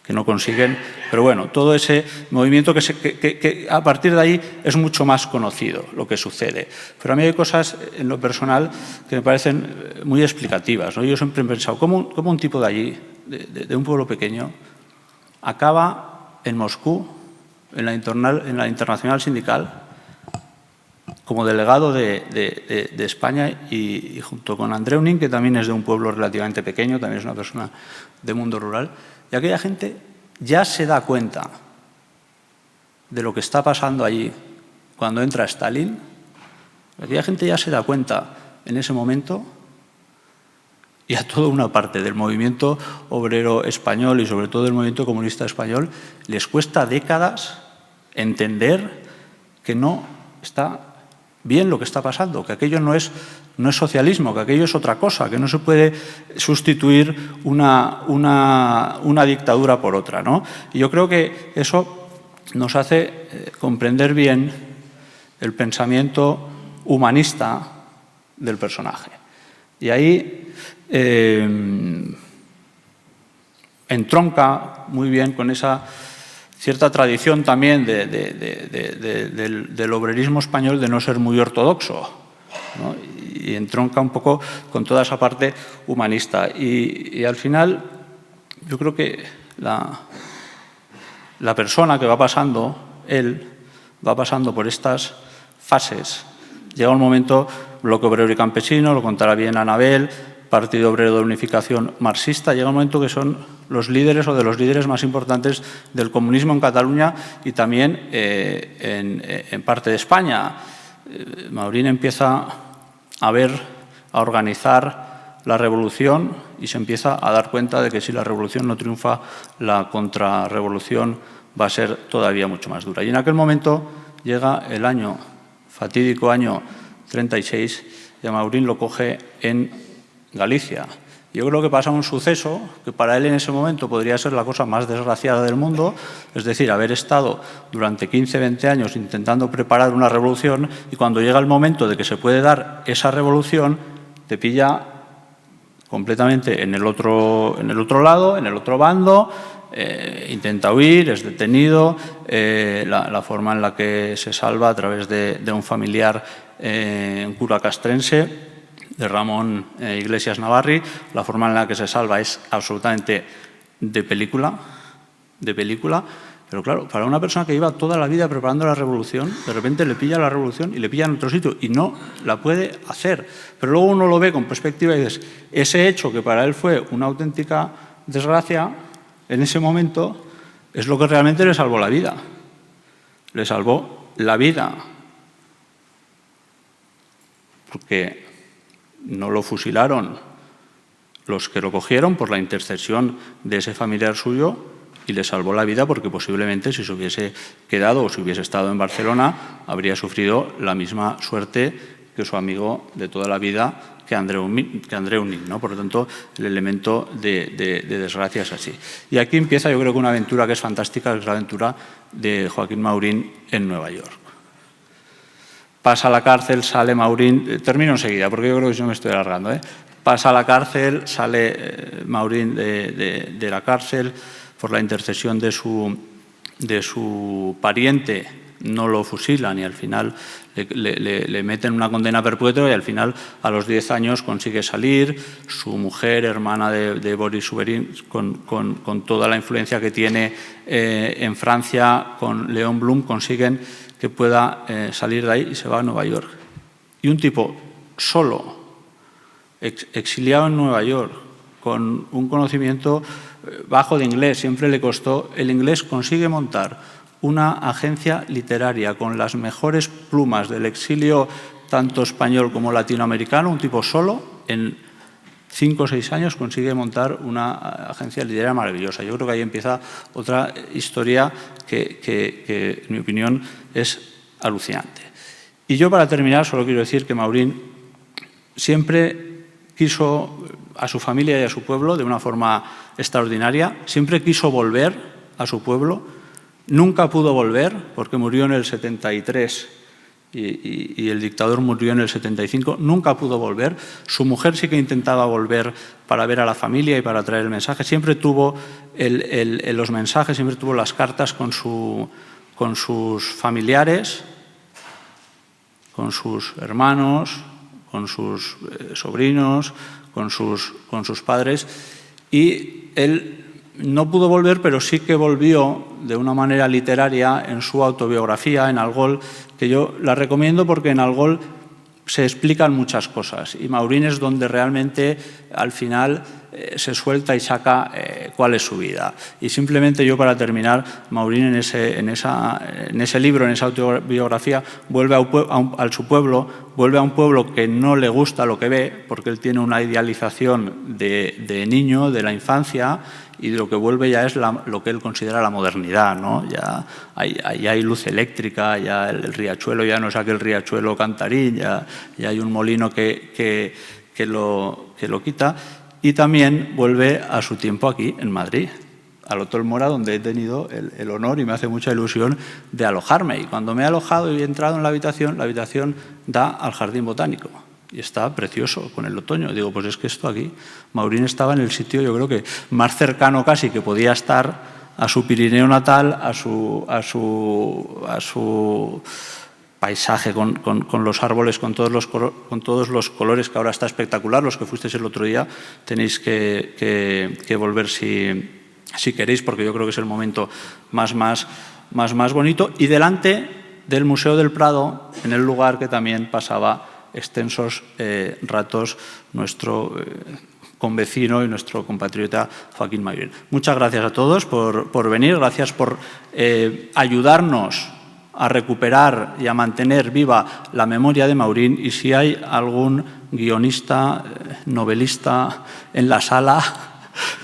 que no consiguen. Pero bueno, todo ese movimiento que a partir de ahí es mucho más conocido lo que sucede. Pero a mí hay cosas en lo personal que me parecen muy explicativas, ¿no? Yo siempre he pensado, ¿cómo un tipo de allí, de un pueblo pequeño, acaba en Moscú, en la Internacional Sindical, como delegado de España y junto con Andreu Nin, que también es de un pueblo relativamente pequeño, también es una persona de mundo rural, y aquella gente ya se da cuenta de lo que está pasando allí cuando entra Stalin. Aquella gente ya se da cuenta en ese momento, y a toda una parte del movimiento obrero español y sobre todo del movimiento comunista español les cuesta décadas entender que no está bien lo que está pasando, que aquello no es socialismo, que aquello es otra cosa, que no se puede sustituir una dictadura por otra, ¿no? Y yo creo que eso nos hace comprender bien el pensamiento humanista del personaje. Y ahí entronca muy bien con esa cierta tradición también del obrerismo español de no ser muy ortodoxo, ¿no? Y entronca un poco con toda esa parte humanista. Y al final yo creo que la persona que va pasando, él va pasando por estas fases. Llega un momento, bloque obrero y campesino, lo contará bien Anabel, Partido Obrero de Unificación Marxista, llega un momento que son los líderes o de los líderes más importantes del comunismo en Cataluña y también en parte de España. Maurín empieza a organizar la revolución y se empieza a dar cuenta de que si la revolución no triunfa, la contrarrevolución va a ser todavía mucho más dura. Y en aquel momento llega el fatídico año 36, y a Maurín lo coge en Galicia. Yo creo que pasa un suceso que para él en ese momento podría ser la cosa más desgraciada del mundo, es decir, haber estado durante 15, 20 años intentando preparar una revolución y cuando llega el momento de que se puede dar esa revolución, te pilla completamente en el otro lado, en el otro bando, intenta huir, es detenido, la forma en la que se salva a través de un familiar, un cura castrense, de Ramón Iglesias Navarri, la forma en la que se salva es absolutamente de película, pero claro, para una persona que lleva toda la vida preparando la revolución, de repente le pilla la revolución y le pilla en otro sitio y no la puede hacer. Pero luego uno lo ve con perspectiva y dices, ese hecho que para él fue una auténtica desgracia, en ese momento es lo que realmente le salvó la vida. Le salvó la vida. Porque no lo fusilaron los que lo cogieron por la intercesión de ese familiar suyo y le salvó la vida porque posiblemente si se hubiese quedado o si hubiese estado en Barcelona habría sufrido la misma suerte que su amigo de toda la vida, que Andreu Nin, ¿no? Por lo tanto, el elemento de desgracia es así. Y aquí empieza yo creo que una aventura que es fantástica, que es la aventura de Joaquín Maurín en Nueva York. Pasa a la cárcel, sale Maurín, termino enseguida porque yo creo que yo me estoy alargando, ¿eh? Pasa a la cárcel, sale Maurín de la cárcel por la intercesión de su pariente, no lo fusilan y al final le meten una condena perpetua y al final a los 10 años consigue salir. Su mujer, hermana de Boris Souverín, con toda la influencia que tiene en Francia, con Léon Blum, consiguen que pueda salir de ahí y se va a Nueva York. Y un tipo solo, exiliado en Nueva York, con un conocimiento bajo de inglés, siempre le costó el inglés, consigue montar una agencia literaria con las mejores plumas del exilio, tanto español como latinoamericano, un tipo solo, en 5 o 6 años consigue montar una agencia literaria maravillosa. Yo creo que ahí empieza otra historia que en mi opinión, es alucinante. Y yo, para terminar, solo quiero decir que Maurín siempre quiso a su familia y a su pueblo de una forma extraordinaria, siempre quiso volver a su pueblo, nunca pudo volver porque murió en el 73 y el dictador murió en el 75, nunca pudo volver. Su mujer sí que intentaba volver para ver a la familia y para traer el mensaje. Siempre tuvo los mensajes, siempre tuvo las cartas con sus familiares, con sus hermanos, con sus sobrinos, con sus padres. Y él no pudo volver, pero sí que volvió de una manera literaria en su autobiografía, en Algol, que yo la recomiendo porque en Algol se explican muchas cosas y Maurín es donde realmente al final se suelta y saca cuál es su vida. Y simplemente yo, para terminar, Maurín en ese libro, en esa autobiografía, vuelve a su pueblo, vuelve a un pueblo que no le gusta lo que ve, porque él tiene una idealización de niño, de la infancia, y de lo que vuelve ya es lo que él considera la modernidad, ¿no? Ya hay luz eléctrica, ya el riachuelo ya no es aquel riachuelo cantarín, ya hay un molino que lo quita. Y también vuelve a su tiempo aquí, en Madrid, al Hotel Mora, donde he tenido el honor y me hace mucha ilusión de alojarme. Y cuando me he alojado y he entrado en la habitación da al Jardín Botánico. Y está precioso con el otoño. Digo, pues es que esto aquí, Maurín estaba en el sitio, yo creo que más cercano casi que podía estar a su Pirineo natal, a su paisaje con los árboles, con todos los colores, que ahora está espectacular. Los que fuisteis el otro día tenéis que volver si queréis, porque yo creo que es el momento más bonito. Y delante del Museo del Prado, en el lugar que también pasaba extensos ratos nuestro convecino y nuestro compatriota Joaquín Maurín. Muchas gracias a todos por venir, gracias por ayudarnos a recuperar y a mantener viva la memoria de Maurín, y si hay algún guionista, novelista en la sala,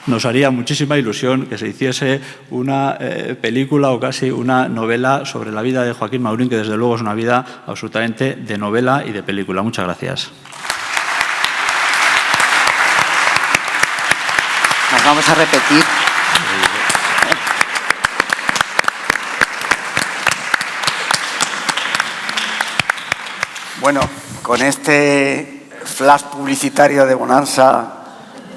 nos haría muchísima ilusión que se hiciese una película o casi una novela sobre la vida de Joaquín Maurín, que desde luego es una vida absolutamente de novela y de película. Muchas gracias. Nos vamos a repetir. Bueno, con este flash publicitario de Bonanza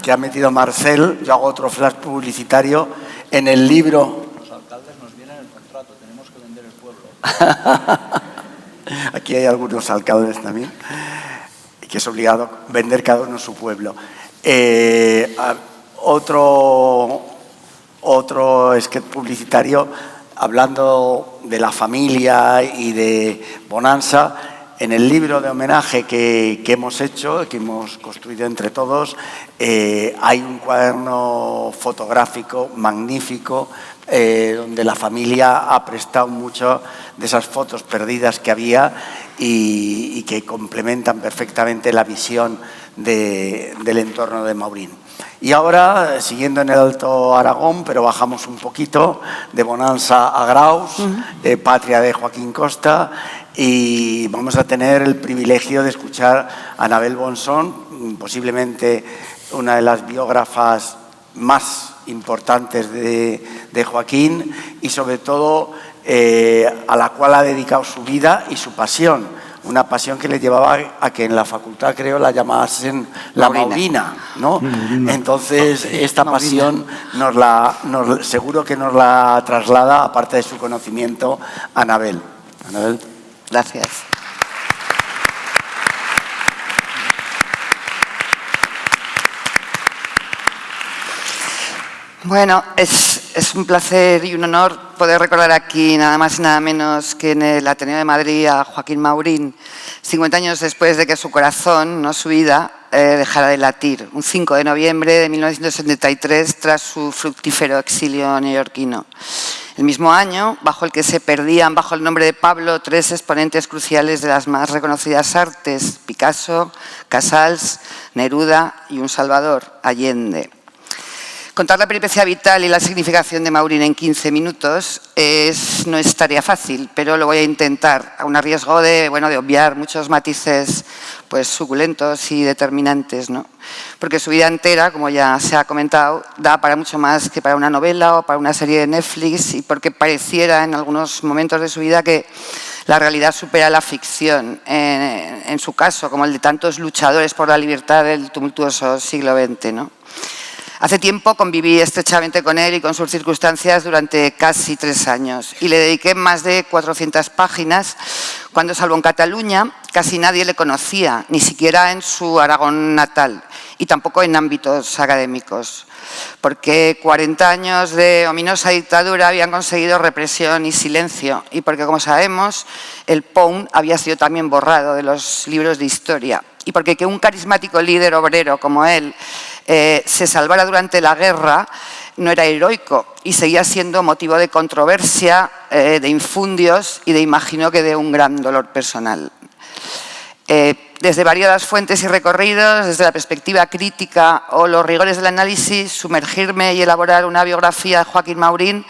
que ha metido Marcel, yo hago otro flash publicitario en el libro. Los alcaldes nos vienen el contrato, tenemos que vender el pueblo. Aquí hay algunos alcaldes también, que es obligado a vender cada uno su pueblo. Otro sketch publicitario hablando de la familia y de Bonanza. En el libro de homenaje que hemos hecho, que hemos construido entre todos, hay un cuaderno fotográfico magnífico donde la familia ha prestado mucho de esas fotos perdidas que había y que complementan perfectamente la visión del entorno de Maurín. Y ahora, siguiendo en el Alto Aragón, pero bajamos un poquito, de Bonanza a Graus, patria de Joaquín Costa, y vamos a tener el privilegio de escuchar a Anabel Bonsón, posiblemente una de las biógrafas más importantes de Joaquín, y sobre todo a la cual ha dedicado su vida y su pasión, una pasión que le llevaba a que en la facultad, creo, la llamasen la Maurina, ¿no? Entonces, esta pasión seguro que nos la traslada, aparte de su conocimiento, Anabel. Anabel. Gracias. Bueno, es un placer y un honor poder recordar aquí nada más y nada menos que en el Ateneo de Madrid a Joaquín Maurín, 50 años después de que su corazón, no su vida, dejara de latir, un 5 de noviembre de 1973, tras su fructífero exilio neoyorquino. El mismo año, bajo el que se perdían, bajo el nombre de Pablo, 3 exponentes cruciales de las más reconocidas artes: Picasso, Casals, Neruda y un Salvador, Allende. Contar la peripecia vital y la significación de Maurín en 15 minutos no es tarea fácil, pero lo voy a intentar, aun a riesgo de obviar muchos matices pues suculentos y determinantes, ¿no? Porque su vida entera, como ya se ha comentado, da para mucho más que para una novela o para una serie de Netflix, y porque pareciera en algunos momentos de su vida que la realidad supera la ficción, en su caso, como el de tantos luchadores por la libertad del tumultuoso siglo XX, ¿no? Hace tiempo conviví estrechamente con él y con sus circunstancias durante casi 3 años y le dediqué más de 400 páginas cuando, salvo en Cataluña, casi nadie le conocía, ni siquiera en su Aragón natal y tampoco en ámbitos académicos, porque 40 años de ominosa dictadura habían conseguido represión y silencio y porque, como sabemos, el POUM había sido también borrado de los libros de historia y porque que un carismático líder obrero como él se salvara durante la guerra no era heroico y seguía siendo motivo de controversia, de infundios y imagino que de un gran dolor personal. Desde variadas fuentes y recorridos, desde la perspectiva crítica o los rigores del análisis, sumergirme y elaborar una biografía de Joaquín Maurín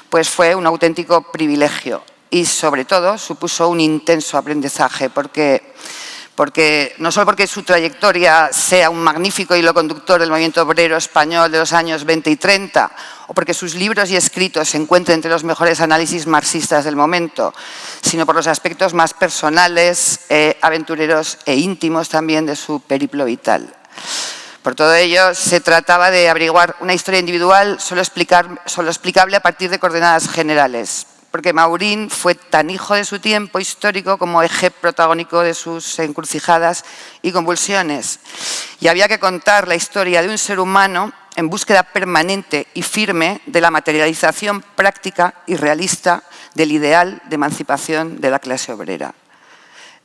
pues fue un auténtico privilegio y, sobre todo, supuso un intenso aprendizaje porque no solo porque su trayectoria sea un magnífico hilo conductor del movimiento obrero español de los años 20 y 30, o porque sus libros y escritos se encuentren entre los mejores análisis marxistas del momento, sino por los aspectos más personales, aventureros e íntimos también de su periplo vital. Por todo ello, se trataba de averiguar una historia individual solo explicable a partir de coordenadas generales, porque Maurín fue tan hijo de su tiempo histórico como eje protagónico de sus encrucijadas y convulsiones. Y había que contar la historia de un ser humano en búsqueda permanente y firme de la materialización práctica y realista del ideal de emancipación de la clase obrera.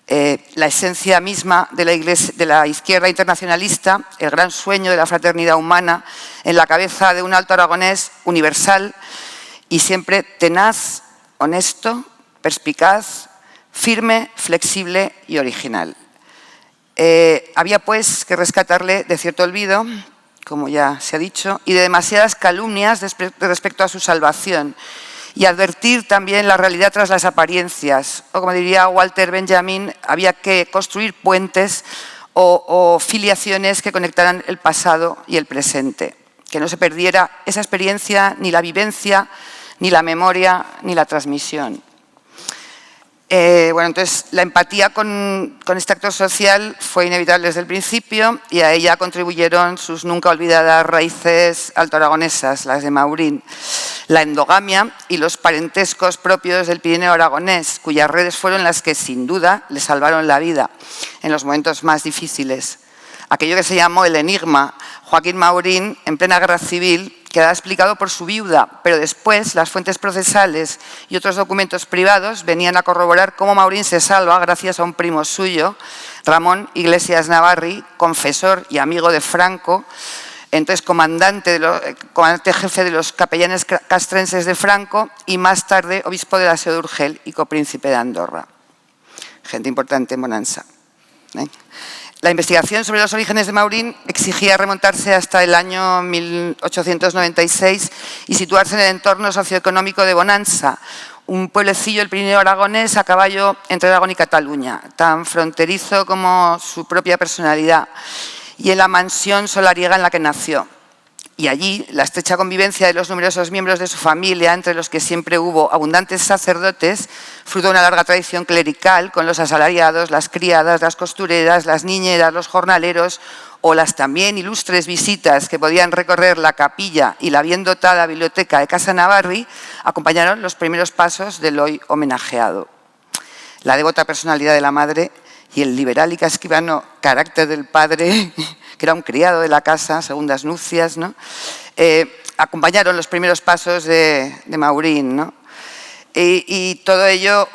La esencia misma de la izquierda internacionalista, el gran sueño de la fraternidad humana, en la cabeza de un alto aragonés universal y siempre tenaz, honesto, perspicaz, firme, flexible y original. Había pues que rescatarle de cierto olvido, como ya se ha dicho, y de demasiadas calumnias respecto a su salvación, y advertir también la realidad tras las apariencias, o como diría Walter Benjamin, había que construir puentes o filiaciones que conectaran el pasado y el presente, que no se perdiera esa experiencia, ni la vivencia, ni la memoria, ni la transmisión. Entonces, la empatía con este actor social fue inevitable desde el principio y a ella contribuyeron sus nunca olvidadas raíces altoaragonesas, las de Maurín, la endogamia y los parentescos propios del Pirineo aragonés, cuyas redes fueron las que, sin duda, le salvaron la vida en los momentos más difíciles. Aquello que se llamó el enigma, Joaquín Maurín, en plena guerra civil, queda explicado por su viuda, pero después las fuentes procesales y otros documentos privados venían a corroborar cómo Maurín se salva gracias a un primo suyo, Ramón Iglesias Navarri, confesor y amigo de Franco, entonces comandante jefe de los capellanes castrenses de Franco y más tarde obispo de la Seu d'Urgell y copríncipe de Andorra. Gente importante en Bonanza. La investigación sobre los orígenes de Maurín exigía remontarse hasta el año 1896 y situarse en el entorno socioeconómico de Bonanza, un pueblecillo del Pirineo aragonés a caballo entre Aragón y Cataluña, tan fronterizo como su propia personalidad, y en la mansión solariega en la que nació. Y allí, la estrecha convivencia de los numerosos miembros de su familia, entre los que siempre hubo abundantes sacerdotes, fruto de una larga tradición clerical, con los asalariados, las criadas, las costureras, las niñeras, los jornaleros, o las también ilustres visitas que podían recorrer la capilla y la bien dotada biblioteca de Casa Navarri, acompañaron los primeros pasos del hoy homenajeado. La devota personalidad de la madre y el liberal y casquivano carácter del padre, que era un criado de la casa, segundas nupcias, ¿no? Acompañaron los primeros pasos de Maurín, ¿no? Y todo ello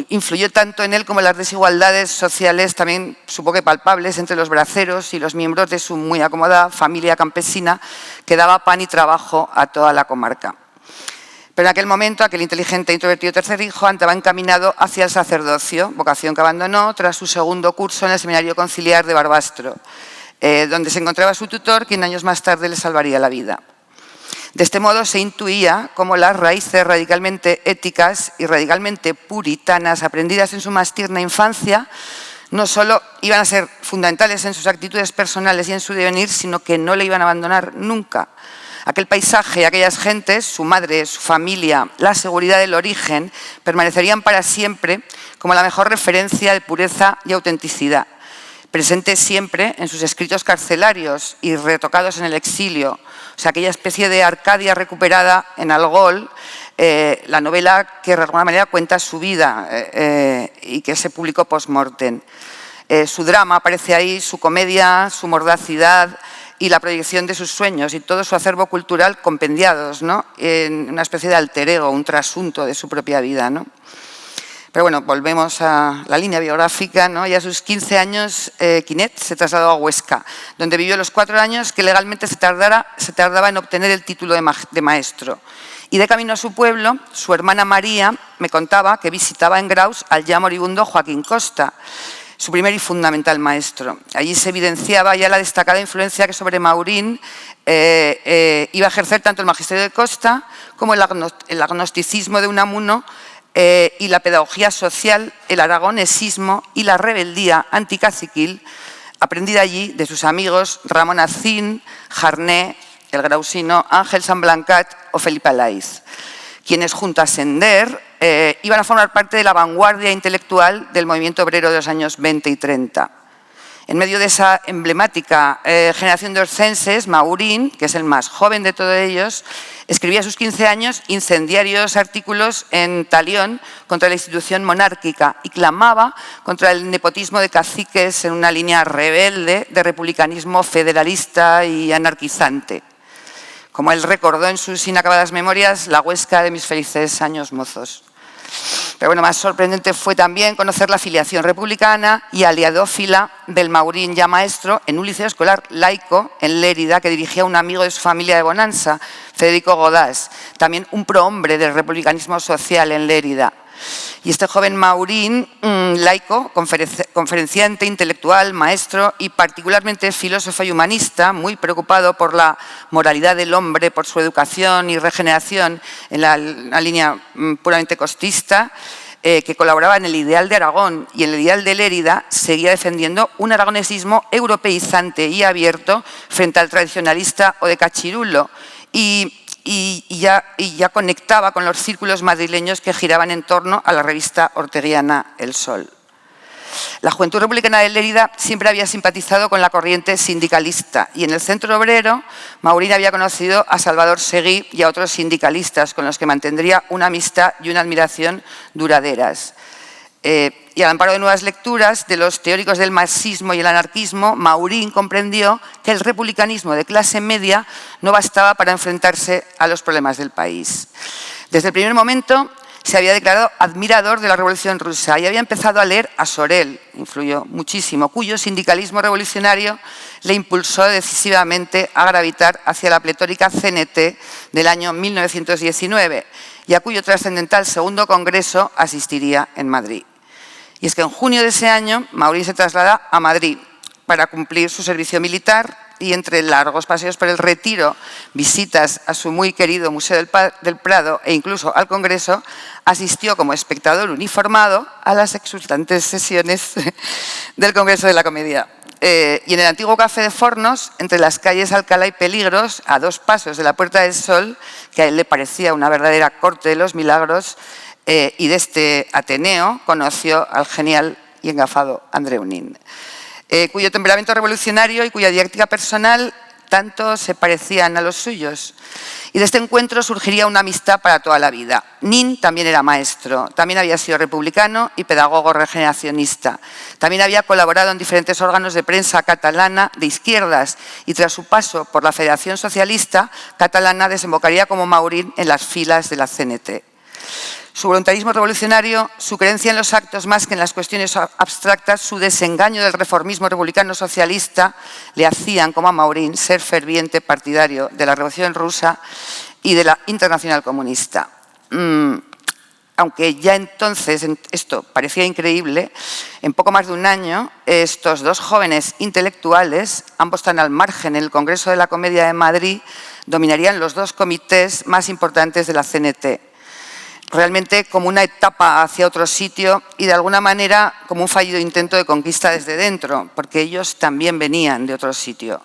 influyó tanto en él como las desigualdades sociales también supongo que palpables entre los braceros y los miembros de su muy acomodada familia campesina que daba pan y trabajo a toda la comarca. Pero en aquel momento, aquel inteligente e introvertido tercer hijo andaba encaminado hacia el sacerdocio, vocación que abandonó tras su segundo curso en el Seminario Conciliar de Barbastro, donde se encontraba su tutor, quien años más tarde le salvaría la vida. De este modo se intuía cómo las raíces radicalmente éticas y radicalmente puritanas aprendidas en su más tierna infancia no solo iban a ser fundamentales en sus actitudes personales y en su devenir, sino que no le iban a abandonar nunca. Aquel paisaje, aquellas gentes, su madre, su familia, la seguridad del origen, permanecerían para siempre como la mejor referencia de pureza y autenticidad, presente siempre en sus escritos carcelarios y retocados en el exilio. O sea, aquella especie de Arcadia recuperada en Algol, la novela que de alguna manera cuenta su vida y que se publicó post-mortem. Su drama aparece ahí, su comedia, su mordacidad y la proyección de sus sueños y todo su acervo cultural compendiados, ¿no?, en una especie de alter ego, un trasunto de su propia vida, ¿no? Pero bueno, volvemos a la línea biográfica, ¿no? Y a sus 15 años, Quinet se trasladó a Huesca, donde vivió los 4 años que legalmente se tardaba en obtener el título de maestro. Y de camino a su pueblo, su hermana María me contaba que visitaba en Graus al ya moribundo Joaquín Costa, su primer y fundamental maestro. Allí se evidenciaba ya la destacada influencia que sobre Maurín iba a ejercer tanto el magisterio de Costa como el agnosticismo de Unamuno y la pedagogía social, el aragonesismo y la rebeldía anticaciquil, aprendida allí de sus amigos Ramón Acín, Jarné, el grausino, Ángel Sanblancat o Felipe Alaiz, quienes junto a Sender iban a formar parte de la vanguardia intelectual del movimiento obrero de los años 20 y 30. En medio de esa emblemática generación de orcenses, Maurín, que es el más joven de todos ellos, escribía a sus 15 años incendiarios artículos en Talión contra la institución monárquica y clamaba contra el nepotismo de caciques en una línea rebelde de republicanismo federalista y anarquizante. Como él recordó en sus inacabadas memorias, la Huesca de mis felices años mozos. Pero bueno, más sorprendente fue también conocer la filiación republicana y aliadófila del Maurín ya maestro en un liceo escolar laico en Lérida que dirigía un amigo de su familia de Bonanza, Federico Godás, también un prohombre del republicanismo social en Lérida. Y este joven Maurín, laico, conferenciante, intelectual, maestro y particularmente filósofo y humanista, muy preocupado por la moralidad del hombre, por su educación y regeneración en la línea puramente costista, que colaboraba en el ideal de Aragón y en el ideal de Lérida, seguía defendiendo un aragonesismo europeizante y abierto frente al tradicionalista o de Cachirulo y ya conectaba con los círculos madrileños que giraban en torno a la revista orteguiana El Sol. La Juventud Republicana de Lérida siempre había simpatizado con la corriente sindicalista y en el Centro Obrero Maurín había conocido a Salvador Seguí y a otros sindicalistas con los que mantendría una amistad y una admiración duraderas. Y al amparo de nuevas lecturas de los teóricos del marxismo y el anarquismo, Maurín comprendió que el republicanismo de clase media no bastaba para enfrentarse a los problemas del país. Desde el primer momento se había declarado admirador de la Revolución Rusa y había empezado a leer a Sorel, influyó muchísimo, cuyo sindicalismo revolucionario le impulsó decisivamente a gravitar hacia la pletórica CNT del año 1919 y a cuyo trascendental segundo congreso asistiría en Madrid. Y es que en junio de ese año Maurín se traslada a Madrid para cumplir su servicio militar y entre largos paseos por el Retiro, visitas a su muy querido Museo del Prado e incluso al Congreso, asistió como espectador uniformado a las exultantes sesiones del Congreso de la Comedia. Y en el antiguo Café de Fornos, entre las calles Alcalá y Peligros, a 2 pasos de la Puerta del Sol, que a él le parecía una verdadera corte de los milagros, y de este Ateneo conoció al genial y engafado Andreu Nin, cuyo temperamento revolucionario y cuya dialéctica personal tanto se parecían a los suyos. Y de este encuentro surgiría una amistad para toda la vida. Nin también era maestro, también había sido republicano y pedagogo regeneracionista. También había colaborado en diferentes órganos de prensa catalana de izquierdas y tras su paso por la Federación Socialista catalana desembocaría como Maurín en las filas de la CNT. Su voluntarismo revolucionario, su creencia en los actos más que en las cuestiones abstractas, su desengaño del reformismo republicano socialista le hacían, como a Maurín, ser ferviente partidario de la Revolución Rusa y de la Internacional Comunista. Aunque ya entonces esto parecía increíble, en poco más de un año estos 2 jóvenes intelectuales, ambos tan al margen en el Congreso de la Comedia de Madrid, dominarían los 2 comités más importantes de la CNT. Realmente como una etapa hacia otro sitio y de alguna manera como un fallido intento de conquista desde dentro, porque ellos también venían de otro sitio.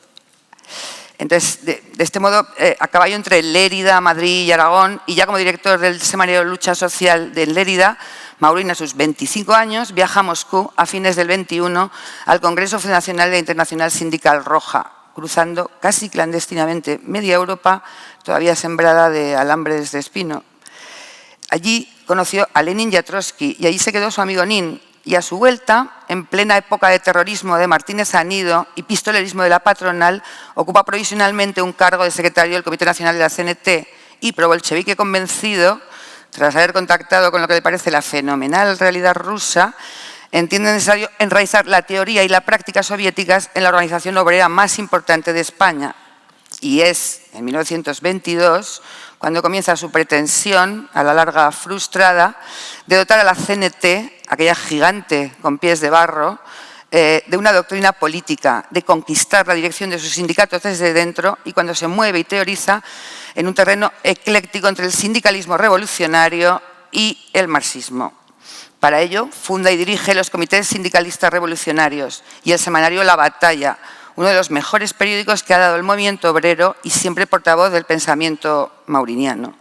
Entonces, de este modo, a caballo entre Lérida, Madrid y Aragón, y ya como director del Semanario Lucha Social de Lérida, Maurín, a sus 25 años, viaja a Moscú a fines del 21 al Congreso Fundacional de la Internacional Sindical Roja, cruzando casi clandestinamente media Europa, todavía sembrada de alambres de espino. Allí conoció a Lenin y a Trotsky, y allí se quedó su amigo Nin. Y a su vuelta, en plena época de terrorismo de Martínez Anido y pistolerismo de la patronal, ocupa provisionalmente un cargo de secretario del Comité Nacional de la CNT y pro-bolchevique convencido, tras haber contactado con lo que le parece la fenomenal realidad rusa, entiende necesario enraizar la teoría y la práctica soviéticas en la organización obrera más importante de España. Y es en 1922 cuando comienza su pretensión, a la larga frustrada, de dotar a la CNT, aquella gigante con pies de barro, de una doctrina política, de conquistar la dirección de sus sindicatos desde dentro y cuando se mueve y teoriza en un terreno ecléctico entre el sindicalismo revolucionario y el marxismo. Para ello, funda y dirige los comités sindicalistas revolucionarios y el semanario La Batalla, uno de los mejores periódicos que ha dado el movimiento obrero y siempre portavoz del pensamiento mauriniano.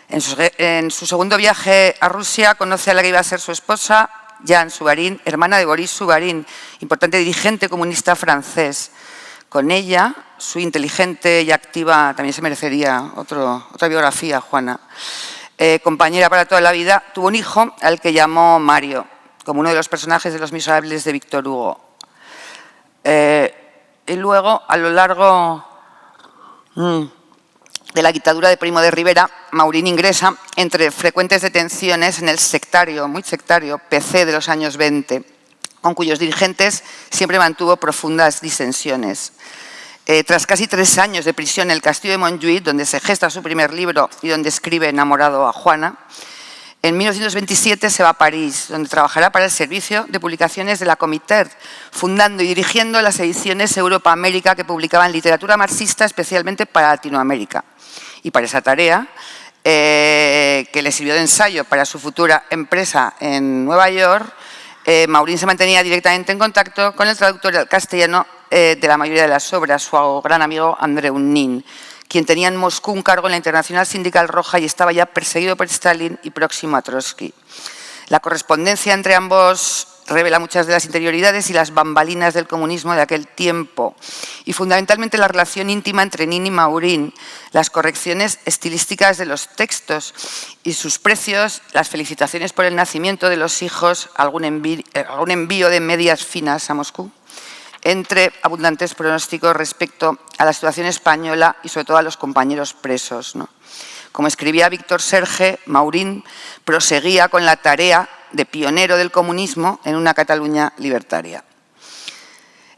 En su segundo viaje a Rusia conoce a la que iba a ser su esposa, Jeanne Souvarine, hermana de Boris Souvarine, importante dirigente comunista francés. Con ella, su inteligente y activa, también se merecería otra biografía, Juana, compañera para toda la vida, tuvo un hijo al que llamó Mario, como uno de los personajes de Los Miserables de Víctor Hugo. Y luego, a lo largo de la dictadura de Primo de Rivera, Maurín ingresa entre frecuentes detenciones en el sectario, muy sectario, PC de los años 20, con cuyos dirigentes siempre mantuvo profundas disensiones. Tras casi 3 años de prisión en el castillo de Montjuïc, donde se gesta su primer libro y donde escribe enamorado a Juana, en 1927 se va a París, donde trabajará para el Servicio de Publicaciones de la Comiter, fundando y dirigiendo las ediciones Europa-América que publicaban literatura marxista especialmente para Latinoamérica. Y para esa tarea, que le sirvió de ensayo para su futura empresa en Nueva York, Maurín se mantenía directamente en contacto con el traductor al castellano de la mayoría de las obras, su gran amigo Andreu Nin, quien tenía en Moscú un cargo en la Internacional Sindical Roja y estaba ya perseguido por Stalin y próximo a Trotsky. La correspondencia entre ambos revela muchas de las interioridades y las bambalinas del comunismo de aquel tiempo y fundamentalmente la relación íntima entre Nin y Maurín, las correcciones estilísticas de los textos y sus precios, las felicitaciones por el nacimiento de los hijos, algún envío de medias finas a Moscú, entre abundantes pronósticos respecto a la situación española y sobre todo a los compañeros presos, ¿no? Como escribía Víctor Serge, Maurín proseguía con la tarea de pionero del comunismo en una Cataluña libertaria.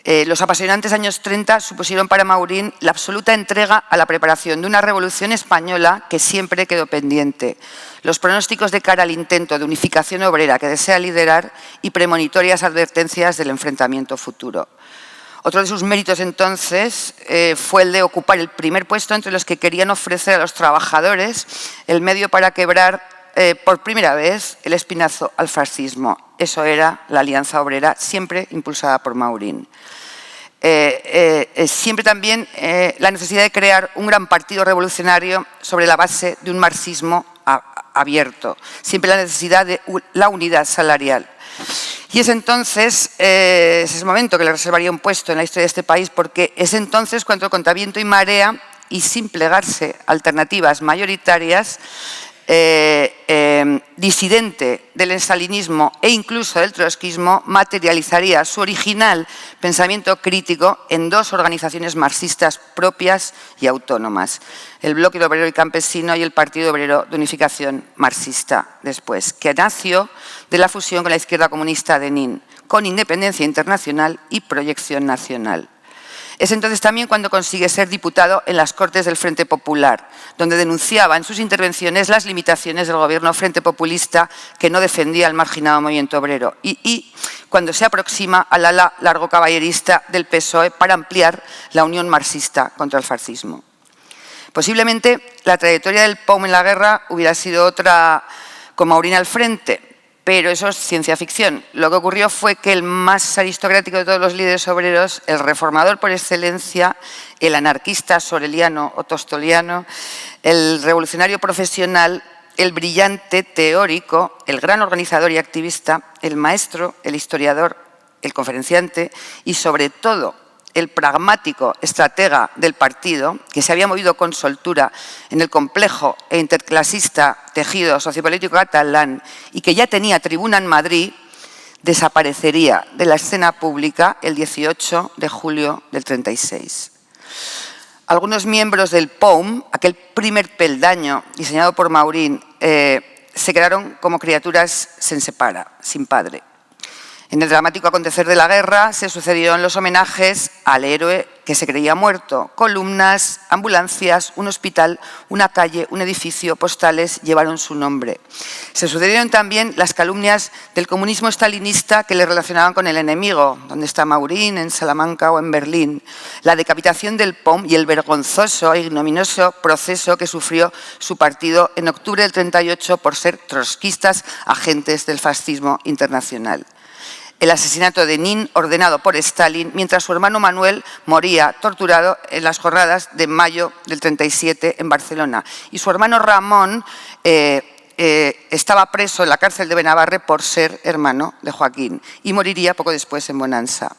Los apasionantes años 30 supusieron para Maurín la absoluta entrega a la preparación de una revolución española que siempre quedó pendiente, los pronósticos de cara al intento de unificación obrera que desea liderar y premonitorias advertencias del enfrentamiento futuro. Otro de sus méritos entonces fue el de ocupar el primer puesto entre los que querían ofrecer a los trabajadores el medio para quebrar por primera vez el espinazo al fascismo. Eso era la Alianza Obrera, siempre impulsada por Maurín. Siempre también la necesidad de crear un gran partido revolucionario sobre la base de un marxismo abierto. Siempre la necesidad de la unidad salarial. Y es entonces, ese momento que le reservaría un puesto en la historia de este país, porque es entonces cuando contra viento y marea y sin plegarse alternativas mayoritarias, disidente del estalinismo e incluso del trotskismo, materializaría su original pensamiento crítico en 2 organizaciones marxistas propias y autónomas, el Bloque Obrero y Campesino y el Partido Obrero de Unificación Marxista después, que nació de la fusión con la izquierda comunista de Nin, con independencia internacional y proyección nacional. Es entonces también cuando consigue ser diputado en las Cortes del Frente Popular, donde denunciaba en sus intervenciones las limitaciones del gobierno frente populista que no defendía al marginado movimiento obrero y cuando se aproxima al ala largo caballerista del PSOE para ampliar la unión marxista contra el fascismo. Posiblemente la trayectoria del POUM en la guerra hubiera sido otra con Maurín al frente, pero eso es ciencia ficción. Lo que ocurrió fue que el más aristocrático de todos los líderes obreros, el reformador por excelencia, el anarquista soreliano o tostoliano, el revolucionario profesional, el brillante teórico, el gran organizador y activista, el maestro, el historiador, el conferenciante y, sobre todo, el pragmático estratega del partido, que se había movido con soltura en el complejo e interclasista tejido sociopolítico catalán y que ya tenía tribuna en Madrid, desaparecería de la escena pública el 18 de julio del 36. Algunos miembros del POUM, aquel primer peldaño diseñado por Maurín, se quedaron como criaturas sense para, sin padre. En el dramático acontecer de la guerra se sucedieron los homenajes al héroe que se creía muerto. Columnas, ambulancias, un hospital, una calle, un edificio, postales llevaron su nombre. Se sucedieron también las calumnias del comunismo stalinista que le relacionaban con el enemigo, donde está Maurín, en Salamanca o en Berlín. La decapitación del POM y el vergonzoso e ignominioso proceso que sufrió su partido en octubre del 38 por ser trotskistas agentes del fascismo internacional. El asesinato de Nin, ordenado por Stalin, mientras su hermano Manuel moría torturado en las jornadas de mayo del 37 en Barcelona. Y su hermano Ramón estaba preso en la cárcel de Benabarre por ser hermano de Joaquín y moriría poco después en Bonanza.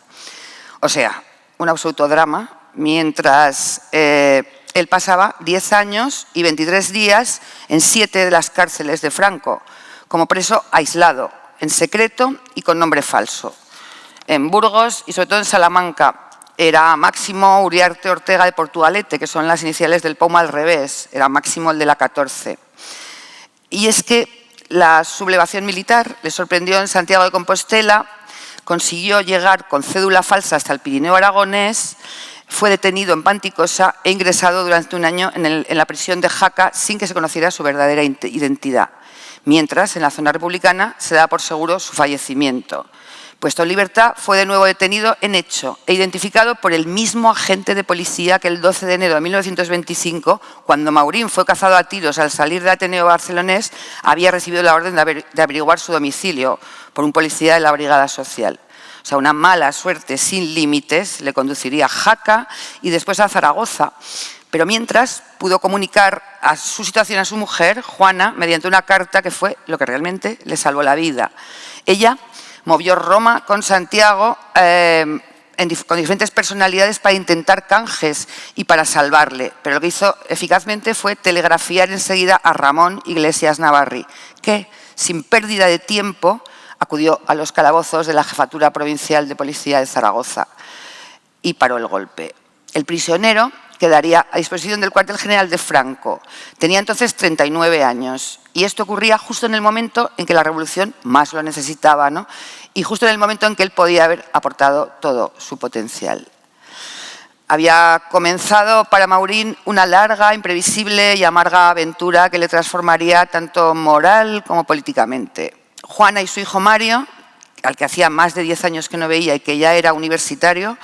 O sea, un absoluto drama, mientras él pasaba 10 años y 23 días en 7 de las cárceles de Franco, como preso aislado, en secreto y con nombre falso. En Burgos y sobre todo en Salamanca era Máximo Uriarte Ortega de Portugalete, que son las iniciales del POUM al revés, era Máximo el de la 14. Y es que la sublevación militar le sorprendió en Santiago de Compostela, consiguió llegar con cédula falsa hasta el Pirineo aragonés, fue detenido en Panticosa e ingresado durante un año en la prisión de Jaca sin que se conociera su verdadera identidad. Mientras, en la zona republicana, se daba por seguro su fallecimiento. Puesto en libertad, fue de nuevo detenido en hecho e identificado por el mismo agente de policía que el 12 de enero de 1925, cuando Maurín fue cazado a tiros al salir del Ateneo barcelonés, había recibido la orden de averiguar su domicilio por un policía de la Brigada Social. O sea, una mala suerte sin límites le conduciría a Jaca y después a Zaragoza. Pero mientras pudo comunicar a su situación a su mujer, Juana, mediante una carta que fue lo que realmente le salvó la vida. Ella movió Roma con Santiago con diferentes personalidades para intentar canjes y para salvarle. Pero lo que hizo eficazmente fue telegrafiar enseguida a Ramón Iglesias Navarri, que, sin pérdida de tiempo, acudió a los calabozos de la Jefatura Provincial de Policía de Zaragoza y paró el golpe. El prisionero quedaría a disposición del cuartel general de Franco. Tenía entonces 39 años y esto ocurría justo en el momento en que la revolución más lo necesitaba, ¿no? Y justo en el momento en que él podía haber aportado todo su potencial. Había comenzado para Maurín una larga, imprevisible y amarga aventura que le transformaría tanto moral como políticamente. Juana y su hijo Mario, al que hacía más de 10 años que no veía y que ya era universitario,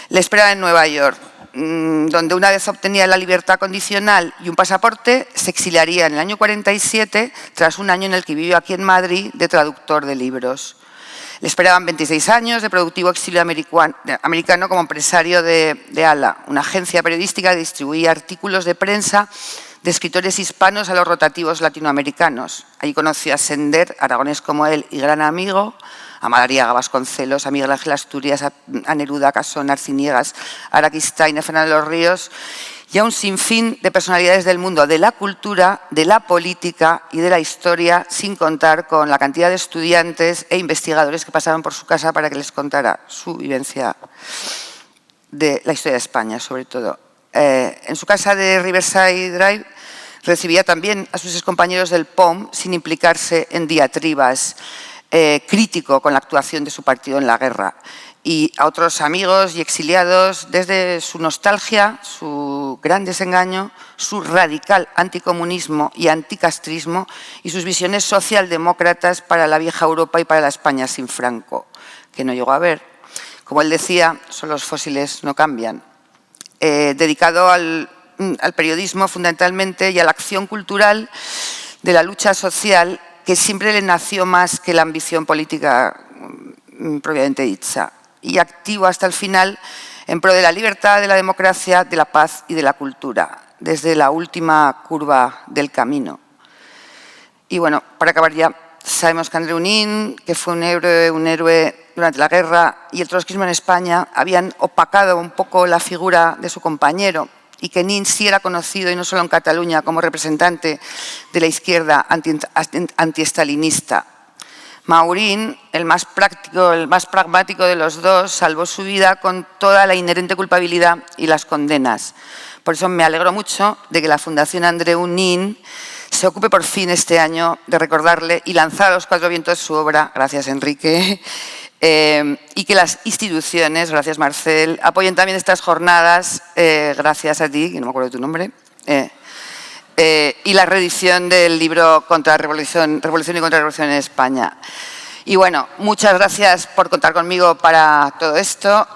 le esperaban en Nueva York, donde una vez obtenía la libertad condicional y un pasaporte, se exiliaría en el año 47, tras un año en el que vivió aquí en Madrid de traductor de libros. Le esperaban 26 años de productivo exilio americano como empresario de ALA, una agencia periodística que distribuía artículos de prensa de escritores hispanos a los rotativos latinoamericanos. Allí conoció a Sender, aragonés como él y gran amigo, a Madariaga Vasconcelos, a Miguel Ángel Asturias, a Neruda, a Casón, a Arciniegas, a Araquistain, a Fernando de los Ríos y a un sinfín de personalidades del mundo de la cultura, de la política y de la historia, sin contar con la cantidad de estudiantes e investigadores que pasaban por su casa para que les contara su vivencia de la historia de España, sobre todo. En su casa de Riverside Drive recibía también a sus excompañeros del POM sin implicarse en diatribas, crítico con la actuación de su partido en la guerra, y a otros amigos y exiliados desde su nostalgia, su gran desengaño, su radical anticomunismo y anticastrismo y sus visiones socialdemócratas para la vieja Europa y para la España sin Franco, que no llegó a ver. Como él decía, solo los fósiles no cambian. Dedicado al periodismo fundamentalmente y a la acción cultural de la lucha social, que siempre le nació más que la ambición política propiamente dicha, y activo hasta el final en pro de la libertad, de la democracia, de la paz y de la cultura, desde la última curva del camino. Y bueno, para acabar ya, sabemos que Andreu Nin, que fue un héroe durante la guerra, y el trotskismo en España habían opacado un poco la figura de su compañero, y que Nin sí era conocido, y no solo en Cataluña, como representante de la izquierda antiestalinista. Maurín, el más práctico, el más pragmático de los dos, salvó su vida con toda la inherente culpabilidad y las condenas. Por eso me alegro mucho de que la Fundación Andreu Nin se ocupe por fin este año de recordarle y lanzar a los cuatro vientos su obra, gracias Enrique, y que las instituciones, gracias Marcel, apoyen también estas jornadas, gracias a ti, que no me acuerdo de tu nombre, y la reedición del libro contra Revolución y Contrarrevolución en España. Y bueno, muchas gracias por contar conmigo para todo esto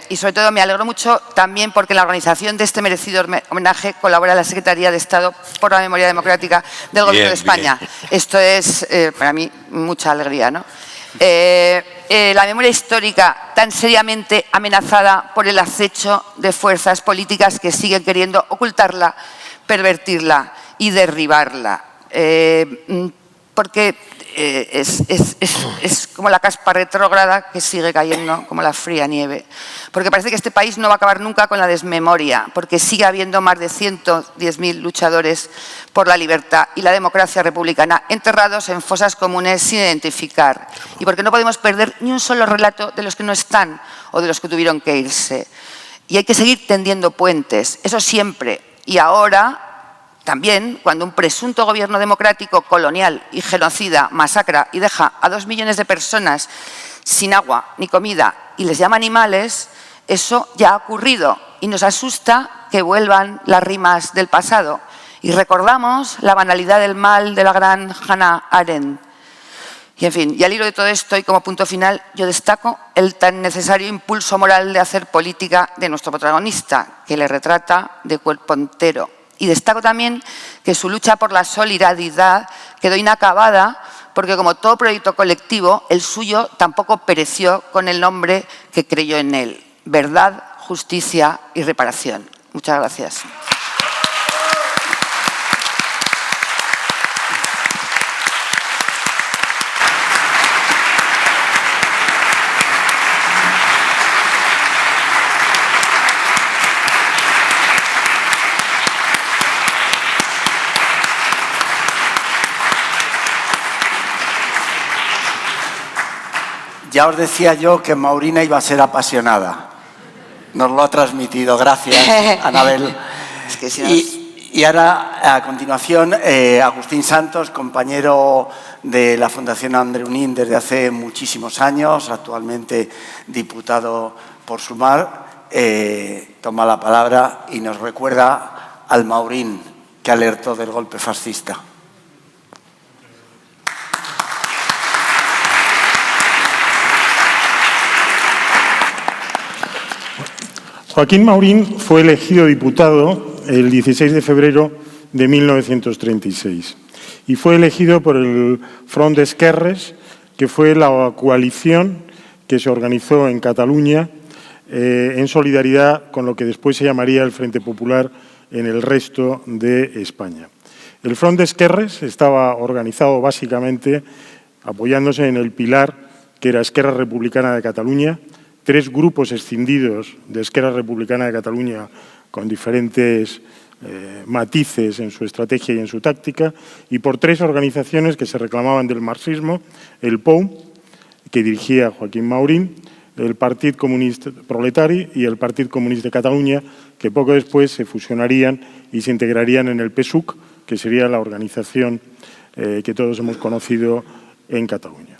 y sobre todo me alegro mucho también porque en la organización de este merecido homenaje colabora la Secretaría de Estado por la Memoria Democrática del Gobierno de España. Bien. Esto es para mí mucha alegría, ¿no? La memoria histórica tan seriamente amenazada por el acecho de fuerzas políticas que siguen queriendo ocultarla, pervertirla y derribarla. Porque es como la caspa retrógrada que sigue cayendo como la fría nieve. Porque parece que este país no va a acabar nunca con la desmemoria, porque sigue habiendo más de 110.000 luchadores por la libertad y la democracia republicana enterrados en fosas comunes sin identificar. Y porque no podemos perder ni un solo relato de los que no están o de los que tuvieron que irse. Y hay que seguir tendiendo puentes, eso siempre. Y ahora también, cuando un presunto gobierno democrático, colonial y genocida masacra y deja a 2 millones de personas sin agua ni comida y les llama animales, eso ya ha ocurrido y nos asusta que vuelvan las rimas del pasado. Y recordamos la banalidad del mal de la gran Hannah Arendt. Y en fin, y al hilo de todo esto y como punto final, yo destaco el tan necesario impulso moral de hacer política de nuestro protagonista, que le retrata de cuerpo entero. Y destaco también que su lucha por la solidaridad quedó inacabada porque, como todo proyecto colectivo, el suyo tampoco pereció con el nombre que creyó en él: verdad, justicia y reparación. Muchas gracias. Ya os decía yo que Maurina iba a ser apasionada. Nos lo ha transmitido. Gracias, Anabel. Es que si nos... Y ahora, a continuación, Agustín Santos, compañero de la Fundación Andreu Nin desde hace muchísimos años, actualmente diputado por Sumar, toma la palabra y nos recuerda al Maurín que alertó del golpe fascista. Joaquín Maurín fue elegido diputado el 16 de febrero de 1936 y fue elegido por el Front d'Esquerres, que fue la coalición que se organizó en Cataluña en solidaridad con lo que después se llamaría el Frente Popular en el resto de España. El Front d'Esquerres estaba organizado básicamente apoyándose en el pilar que era Esquerra Republicana de Cataluña, 3 grupos escindidos de Esquerra Republicana de Cataluña con diferentes matices en su estrategia y en su táctica, y por 3 organizaciones que se reclamaban del marxismo: el POU, que dirigía Joaquín Maurín, el Partit Comunista Proletari y el Partit Comunista de Cataluña, que poco después se fusionarían y se integrarían en el PSUC, que sería la organización que todos hemos conocido en Cataluña.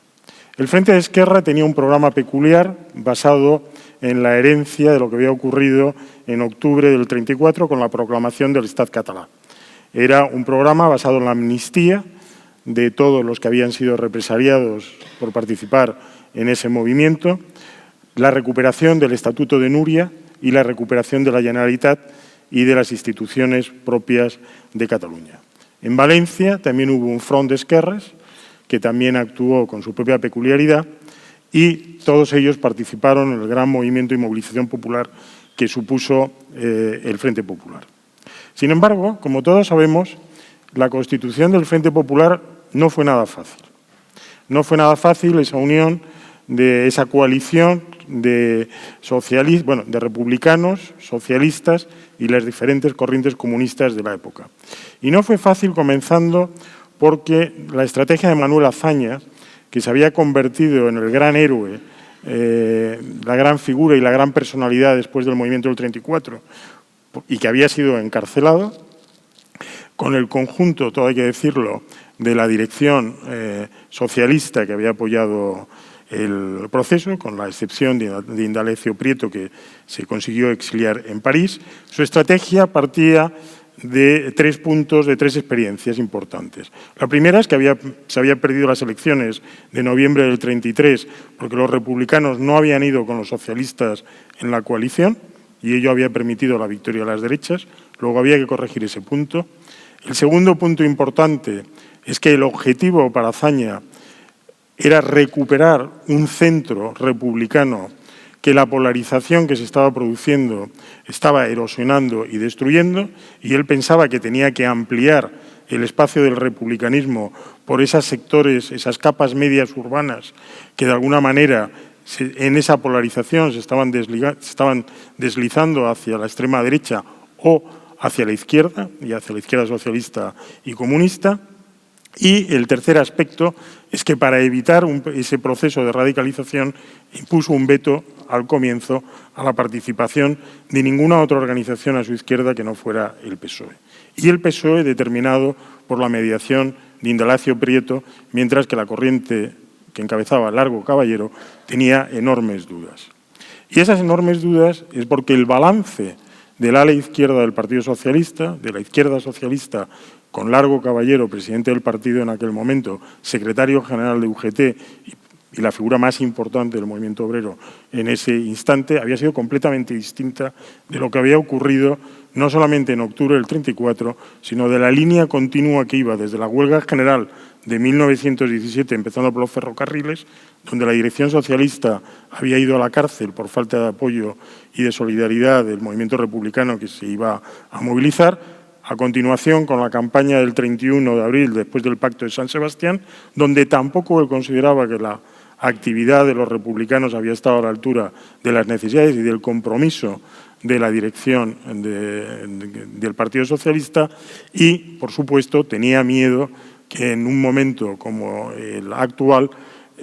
El Frente d'Esquerra tenía un programa peculiar basado en la herencia de lo que había ocurrido en octubre del 34 con la proclamación del Estat català. Era un programa basado en la amnistía de todos los que habían sido represaliados por participar en ese movimiento, la recuperación del Estatuto de Núria y la recuperación de la Generalitat y de las instituciones propias de Cataluña. En Valencia también hubo un Front d'Esquerres que también actuó con su propia peculiaridad, y todos ellos participaron en el gran movimiento y movilización popular que supuso el Frente Popular. Sin embargo, como todos sabemos, la constitución del Frente Popular no fue nada fácil. No fue nada fácil esa unión de esa coalición de republicanos, socialistas y las diferentes corrientes comunistas de la época. Y no fue fácil comenzando porque la estrategia de Manuel Azaña, que se había convertido en el gran héroe, la gran figura y la gran personalidad después del movimiento del 34, y que había sido encarcelado, con el conjunto, todo hay que decirlo, de la dirección socialista que había apoyado el proceso, con la excepción de Indalecio Prieto, que se consiguió exiliar en París. Su estrategia partía de 3 puntos, de 3 experiencias importantes. La primera es que se había perdido las elecciones de noviembre del 33 porque los republicanos no habían ido con los socialistas en la coalición y ello había permitido la victoria de las derechas. Luego había que corregir ese punto. El segundo punto importante es que el objetivo para Azaña era recuperar un centro republicano que la polarización que se estaba produciendo estaba erosionando y destruyendo, y él pensaba que tenía que ampliar el espacio del republicanismo por esos sectores, esas capas medias urbanas que de alguna manera en esa polarización se estaban deslizando hacia la extrema derecha o hacia la izquierda, y hacia la izquierda socialista y comunista. Y el tercer aspecto es que para evitar ese proceso de radicalización impuso un veto al comienzo a la participación de ninguna otra organización a su izquierda que no fuera el PSOE. Y el PSOE determinado por la mediación de Indalecio Prieto, mientras que la corriente que encabezaba Largo Caballero tenía enormes dudas. Y esas enormes dudas es porque el balance del ala izquierda del Partido Socialista, de la izquierda socialista, con Largo Caballero, presidente del partido en aquel momento, secretario general de UGT y la figura más importante del movimiento obrero en ese instante, había sido completamente distinta de lo que había ocurrido no solamente en octubre del 34, sino de la línea continua que iba desde la huelga general de 1917, empezando por los ferrocarriles, donde la dirección socialista había ido a la cárcel por falta de apoyo y de solidaridad del movimiento republicano que se iba a movilizar. A continuación, con la campaña del 31 de abril, después del Pacto de San Sebastián, donde tampoco él consideraba que la actividad de los republicanos había estado a la altura de las necesidades y del compromiso de la dirección del Partido Socialista, y, por supuesto, tenía miedo que en un momento como el actual,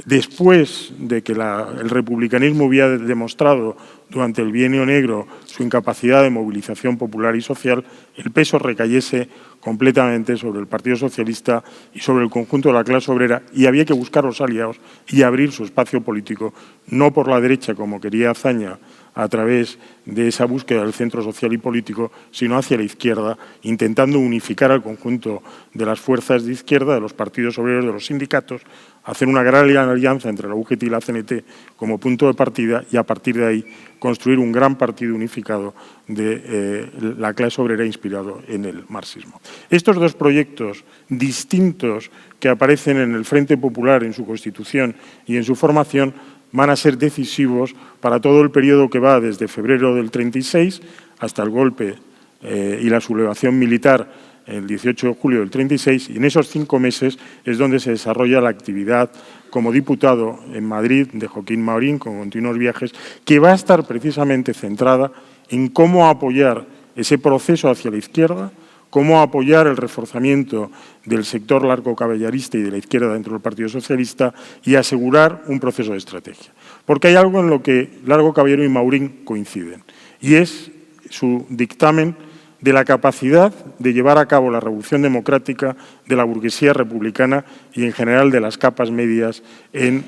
después de que el republicanismo hubiera demostrado durante el Bienio Negro su incapacidad de movilización popular y social, el peso recayese completamente sobre el Partido Socialista y sobre el conjunto de la clase obrera, y había que buscar los aliados y abrir su espacio político, no por la derecha, como quería Azaña, a través de esa búsqueda del centro social y político, sino hacia la izquierda, intentando unificar al conjunto de las fuerzas de izquierda, de los partidos obreros, de los sindicatos, hacer una gran alianza entre la UGT y la CNT como punto de partida, y a partir de ahí construir un gran partido unificado de la clase obrera inspirado en el marxismo. Estos dos proyectos distintos que aparecen en el Frente Popular, en su constitución y en su formación, van a ser decisivos para todo el periodo que va desde febrero del 36 hasta el golpe y la sublevación militar el 18 de julio del 36, y en esos 5 meses es donde se desarrolla la actividad como diputado en Madrid de Joaquín Maurín, con continuos viajes, que va a estar precisamente centrada en cómo apoyar ese proceso hacia la izquierda, cómo apoyar el reforzamiento del sector largocaballerista y de la izquierda dentro del Partido Socialista y asegurar un proceso de estrategia. Porque hay algo en lo que Largo Caballero y Maurín coinciden, y es su dictamen de la capacidad de llevar a cabo la revolución democrática de la burguesía republicana y en general de las capas medias en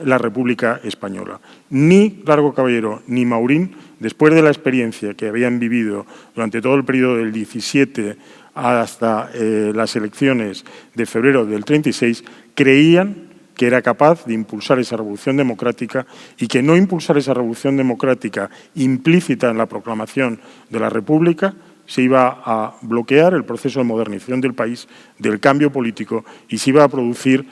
la República Española. Ni Largo Caballero ni Maurín, después de la experiencia que habían vivido durante todo el periodo del 17 hasta las elecciones de febrero del 36, creían que era capaz de impulsar esa revolución democrática, y que no impulsar esa revolución democrática implícita en la proclamación de la República, se iba a bloquear el proceso de modernización del país, del cambio político, y se iba a producir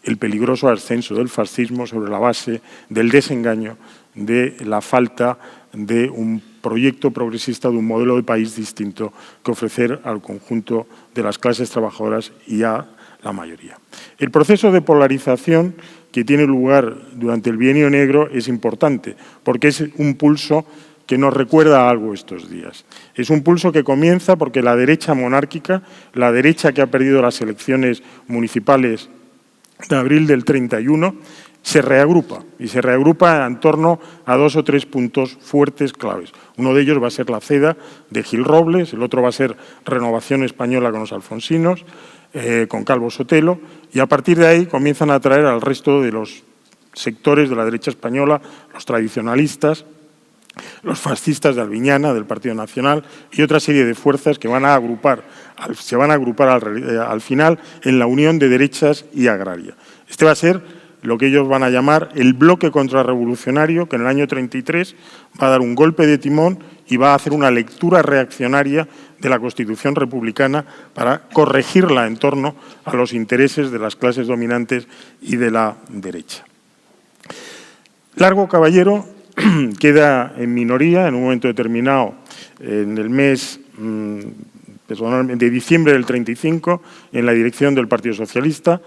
el peligroso ascenso del fascismo sobre la base del desengaño, de la falta de un proyecto progresista, de un modelo de país distinto que ofrecer al conjunto de las clases trabajadoras y a la mayoría. El proceso de polarización que tiene lugar durante el Bienio Negro es importante, porque es un pulso que nos recuerda algo estos días. Es un pulso que comienza porque la derecha monárquica, la derecha que ha perdido las elecciones municipales de abril del 31, se reagrupa, y se reagrupa en torno a 2 o 3 puntos fuertes claves. Uno de ellos va a ser la CEDA de Gil Robles, el otro va a ser Renovación Española con los alfonsinos, con Calvo Sotelo, y a partir de ahí comienzan a atraer al resto de los sectores de la derecha española, los tradicionalistas, los fascistas de Albiñana, del Partido Nacional, y otra serie de fuerzas que se van a agrupar al final en la unión de derechas y agraria. Este va a ser lo que ellos van a llamar el bloque contrarrevolucionario, que en el año 33 va a dar un golpe de timón y va a hacer una lectura reaccionaria de la Constitución republicana para corregirla en torno a los intereses de las clases dominantes y de la derecha. Largo Caballero queda en minoría en un momento determinado, en el mes de diciembre del 35, en la dirección del Partido Socialista.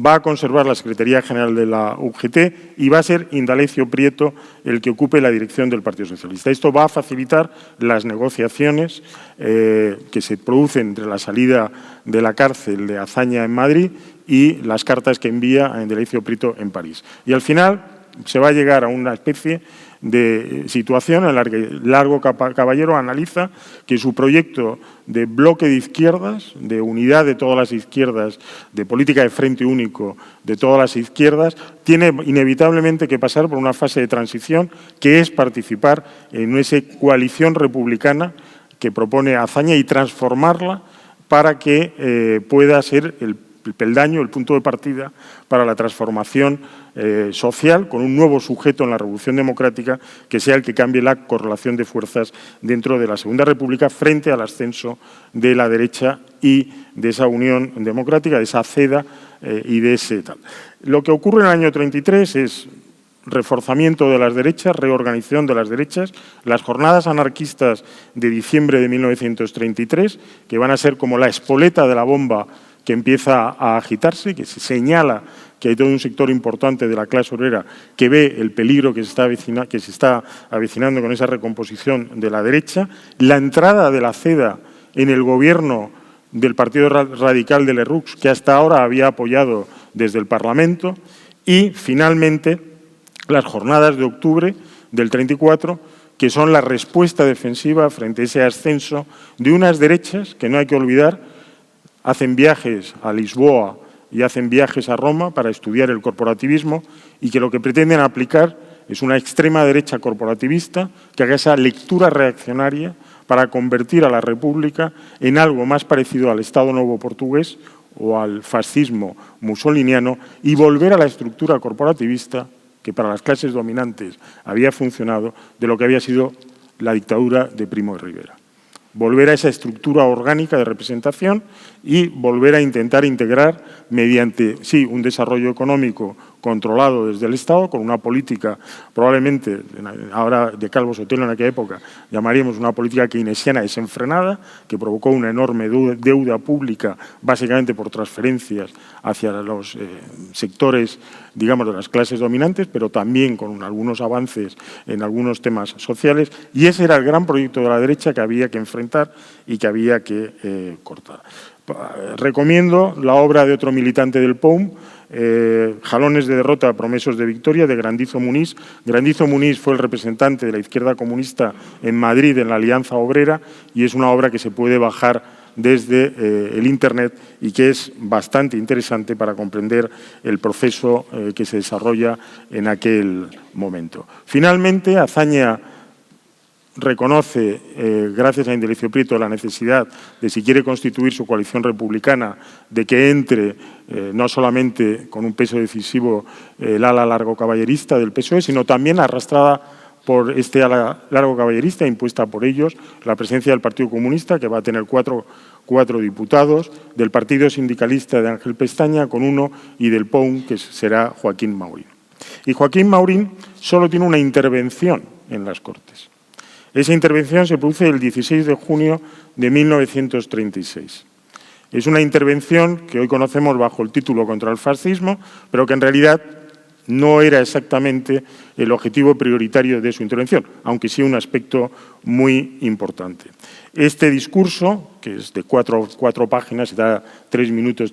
Va a conservar la Secretaría General de la UGT y va a ser Indalecio Prieto el que ocupe la dirección del Partido Socialista. Esto va a facilitar las negociaciones que se producen entre la salida de la cárcel de Azaña en Madrid y las cartas que envía a Indalecio Prieto en París. Y al final se va a llegar a una especie de situación en la que Largo Caballero analiza que su proyecto de bloque de izquierdas, de unidad de todas las izquierdas, de política de frente único de todas las izquierdas, tiene inevitablemente que pasar por una fase de transición que es participar en esa coalición republicana que propone Azaña y transformarla para que pueda ser el peldaño, el punto de partida para la transformación social, con un nuevo sujeto en la Revolución Democrática que sea el que cambie la correlación de fuerzas dentro de la Segunda República frente al ascenso de la derecha y de esa Unión Democrática, de esa CEDA y de ese tal. Lo que ocurre en el año 33 es reforzamiento de las derechas, reorganización de las derechas, las jornadas anarquistas de diciembre de 1933, que van a ser como la espoleta de la bomba que empieza a agitarse, que se señala que hay todo un sector importante de la clase obrera que ve el peligro que se está avecinando con esa recomposición de la derecha, la entrada de la CEDA en el gobierno del Partido Radical de Lerroux, que hasta ahora había apoyado desde el Parlamento, y finalmente las jornadas de octubre del 34, que son la respuesta defensiva frente a ese ascenso de unas derechas que no hay que olvidar, hacen viajes a Lisboa y hacen viajes a Roma para estudiar el corporativismo y que lo que pretenden aplicar es una extrema derecha corporativista que haga esa lectura reaccionaria para convertir a la República en algo más parecido al Estado Novo portugués o al fascismo mussoliniano y volver a la estructura corporativista que para las clases dominantes había funcionado de lo que había sido la dictadura de Primo de Rivera. Volver a esa estructura orgánica de representación y volver a intentar integrar mediante, sí, un desarrollo económico controlado desde el Estado, con una política probablemente, ahora de Calvo Sotelo en aquella época, llamaríamos una política keynesiana desenfrenada, que provocó una enorme deuda pública, básicamente por transferencias hacia los sectores, digamos, de las clases dominantes, pero también con algunos avances en algunos temas sociales, y ese era el gran proyecto de la derecha que había que enfrentar y que había que cortar. Recomiendo la obra de otro militante del POUM, Jalones de derrota, promesos de victoria, de Grandizo Muniz. Grandizo Muniz fue el representante de la izquierda comunista en Madrid, en la Alianza Obrera, y es una obra que se puede bajar desde el Internet y que es bastante interesante para comprender el proceso que se desarrolla en aquel momento. Finalmente, Azaña reconoce, gracias a Indalecio Prieto, la necesidad de, si quiere constituir su coalición republicana, de que entre no solamente con un peso decisivo el ala largo caballerista del PSOE, sino también arrastrada por este ala largo caballerista, impuesta por ellos, la presencia del Partido Comunista, que va a tener cuatro diputados, del Partido Sindicalista de Ángel Pestaña, con 1, y del POUM, que será Joaquín Maurín. Y Joaquín Maurín solo tiene una intervención en las Cortes. Esa intervención se produce el 16 de junio de 1936. Es una intervención que hoy conocemos bajo el título contra el fascismo, pero que en realidad no era exactamente el objetivo prioritario de su intervención, aunque sí un aspecto muy importante. Este discurso, que es de cuatro páginas, y da 3 minutos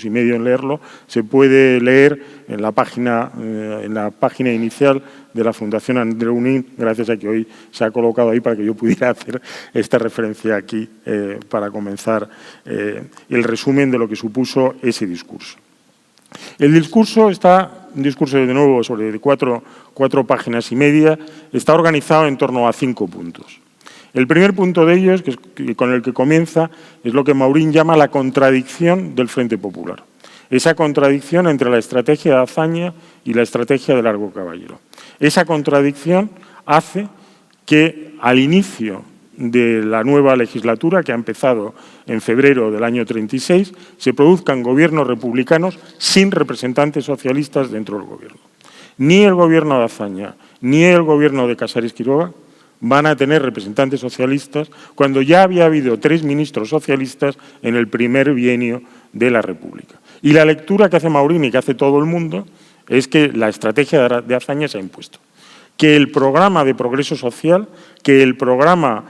y medio en leerlo, se puede leer en la página inicial de la Fundación Andreu Nin, gracias a que hoy se ha colocado ahí para que yo pudiera hacer esta referencia aquí para comenzar el resumen de lo que supuso ese discurso. El discurso un discurso de nuevo sobre cuatro páginas y media, está organizado en torno a 5 puntos. El primer punto de ellos, con el que comienza, es lo que Maurín llama la contradicción del Frente Popular. Esa contradicción entre la estrategia de Azaña y la estrategia de Largo Caballero. Esa contradicción hace que al inicio de la nueva legislatura, que ha empezado en febrero del año 36, se produzcan gobiernos republicanos sin representantes socialistas dentro del gobierno. Ni el gobierno de Azaña, ni el gobierno de Casares Quiroga van a tener representantes socialistas cuando ya había habido 3 ministros socialistas en el primer bienio de la República. Y la lectura que hace Maurín y que hace todo el mundo es que la estrategia de Azaña se ha impuesto. Que el programa de progreso social, que el programa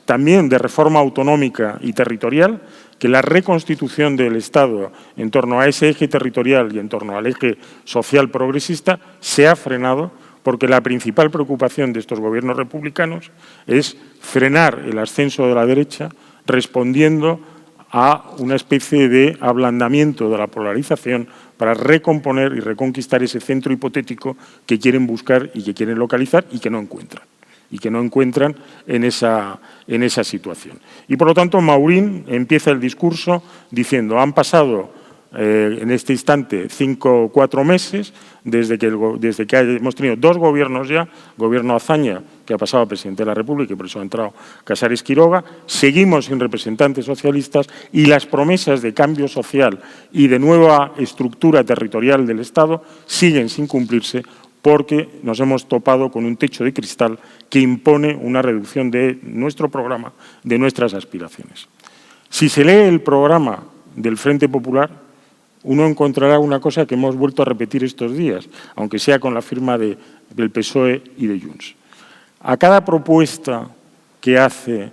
también de reforma autonómica y territorial, que la reconstitución del Estado en torno a ese eje territorial y en torno al eje social progresista se ha frenado, porque la principal preocupación de estos gobiernos republicanos es frenar el ascenso de la derecha respondiendo a una especie de ablandamiento de la polarización para recomponer y reconquistar ese centro hipotético que quieren buscar y que quieren localizar y que no encuentran en esa situación. Y por lo tanto Maurín empieza el discurso diciendo: han pasado en este instante 4 meses desde que hemos tenido 2 gobiernos ya, gobierno Azaña, que ha pasado a presidente de la República y por eso ha entrado Casares Quiroga, seguimos sin representantes socialistas y las promesas de cambio social y de nueva estructura territorial del Estado siguen sin cumplirse, porque nos hemos topado con un techo de cristal que impone una reducción de nuestro programa, de nuestras aspiraciones. Si se lee el programa del Frente Popular, uno encontrará una cosa que hemos vuelto a repetir estos días, aunque sea con la firma del PSOE y de Junts. A cada propuesta que hace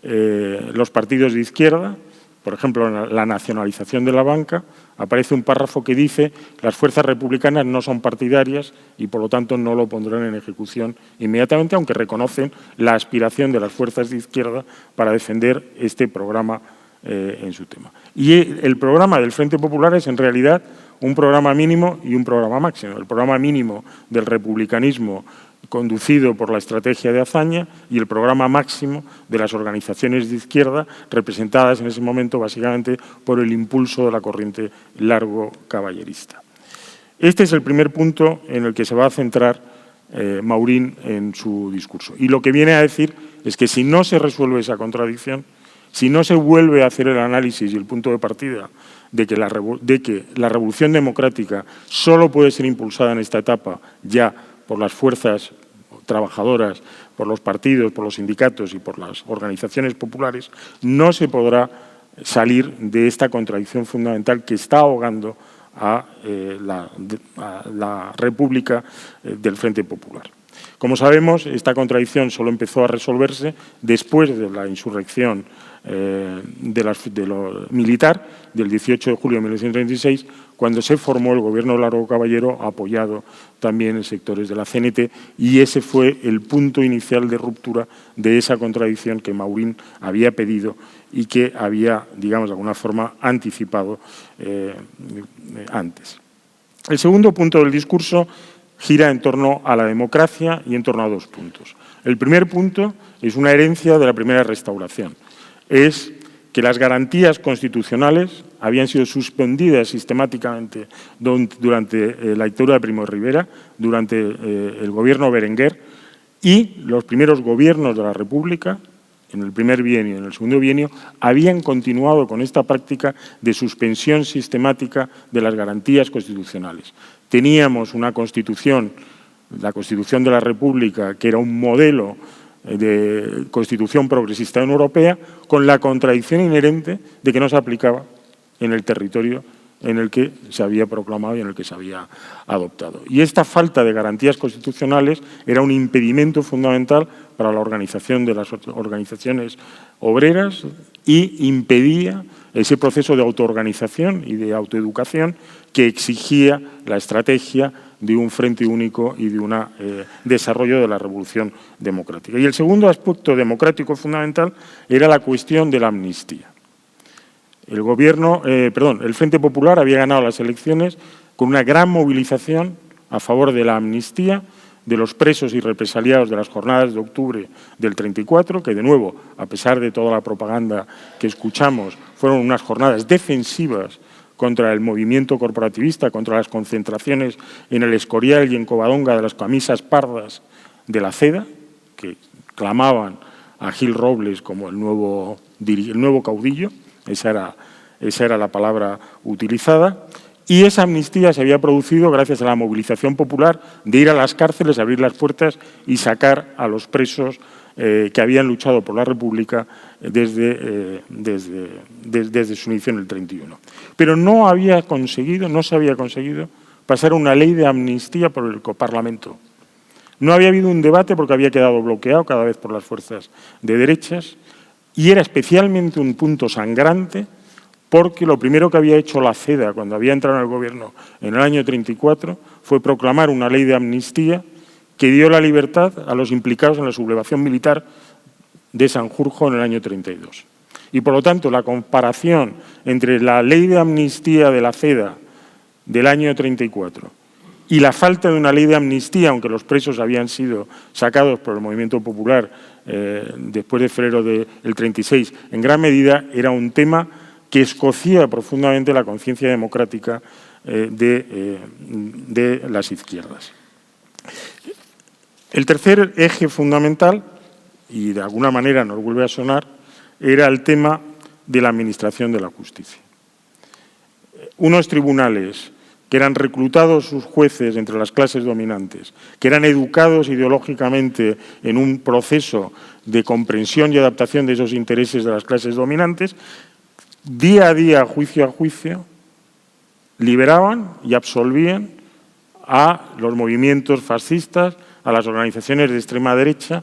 los partidos de izquierda, por ejemplo, la nacionalización de la banca, aparece un párrafo que dice: las fuerzas republicanas no son partidarias y, por lo tanto, no lo pondrán en ejecución inmediatamente, aunque reconocen la aspiración de las fuerzas de izquierda para defender este programa en su tema. Y el programa del Frente Popular es, en realidad, un programa mínimo y un programa máximo. El programa mínimo del republicanismo conducido por la estrategia de Azaña y el programa máximo de las organizaciones de izquierda, representadas en ese momento básicamente por el impulso de la corriente largo caballerista. Este es el primer punto en el que se va a centrar Maurín en su discurso. Y lo que viene a decir es que si no se resuelve esa contradicción, si no se vuelve a hacer el análisis y el punto de partida de que la revolución democrática solo puede ser impulsada en esta etapa ya por las fuerzas trabajadoras, por los partidos, por los sindicatos y por las organizaciones populares, no se podrá salir de esta contradicción fundamental que está ahogando a la República del Frente Popular. Como sabemos, esta contradicción solo empezó a resolverse después de la insurrección de lo militar del 18 de julio de 1936, cuando se formó el gobierno Largo Caballero, apoyado también en sectores de la CNT, y ese fue el punto inicial de ruptura de esa contradicción que Maurín había pedido y que había, digamos, de alguna forma anticipado antes. El segundo punto del discurso gira en torno a la democracia y en torno a 2 puntos. El primer punto es una herencia de la primera restauración. Es que las garantías constitucionales habían sido suspendidas sistemáticamente durante la dictadura de Primo de Rivera, durante el gobierno Berenguer, y los primeros gobiernos de la República, en el primer bienio y en el segundo bienio, habían continuado con esta práctica de suspensión sistemática de las garantías constitucionales. Teníamos una Constitución, la Constitución de la República, que era un modelo de constitución progresista en europea, con la contradicción inherente de que no se aplicaba en el territorio en el que se había proclamado y en el que se había adoptado. Y esta falta de garantías constitucionales era un impedimento fundamental para la organización de las organizaciones obreras y impedía ese proceso de autoorganización y de autoeducación que exigía la estrategia de un frente único y de un desarrollo de la revolución democrática. Y el segundo aspecto democrático fundamental era la cuestión de la amnistía. El Frente Popular había ganado las elecciones con una gran movilización a favor de la amnistía de los presos y represaliados de las jornadas de octubre del 34, que de nuevo, a pesar de toda la propaganda que escuchamos, fueron unas jornadas defensivas contra el movimiento corporativista, contra las concentraciones en el Escorial y en Covadonga de las camisas pardas de la CEDA, que clamaban a Gil Robles como el nuevo caudillo. Esa era la palabra utilizada. Y esa amnistía se había producido gracias a la movilización popular de ir a las cárceles, abrir las puertas y sacar a los presos que habían luchado por la República desde su inicio en el 31. Pero no se había conseguido pasar una ley de amnistía por el Parlamento. No había habido un debate porque había quedado bloqueado cada vez por las fuerzas de derechas y era especialmente un punto sangrante porque lo primero que había hecho la CEDA cuando había entrado en el gobierno en el año 34 fue proclamar una ley de amnistía que dio la libertad a los implicados en la sublevación militar de Sanjurjo en el año 32. Y por lo tanto, la comparación entre la ley de amnistía de la CEDA del año 34 y la falta de una ley de amnistía, aunque los presos habían sido sacados por el movimiento popular después de febrero del 36, en gran medida era un tema que escocía profundamente la conciencia democrática de las izquierdas. El tercer eje fundamental, y de alguna manera nos vuelve a sonar, era el tema de la administración de la justicia. Unos tribunales que eran reclutados sus jueces entre las clases dominantes, que eran educados ideológicamente en un proceso de comprensión y adaptación de esos intereses de las clases dominantes, día a día, juicio a juicio, liberaban y absolvían a los movimientos fascistas, a las organizaciones de extrema derecha,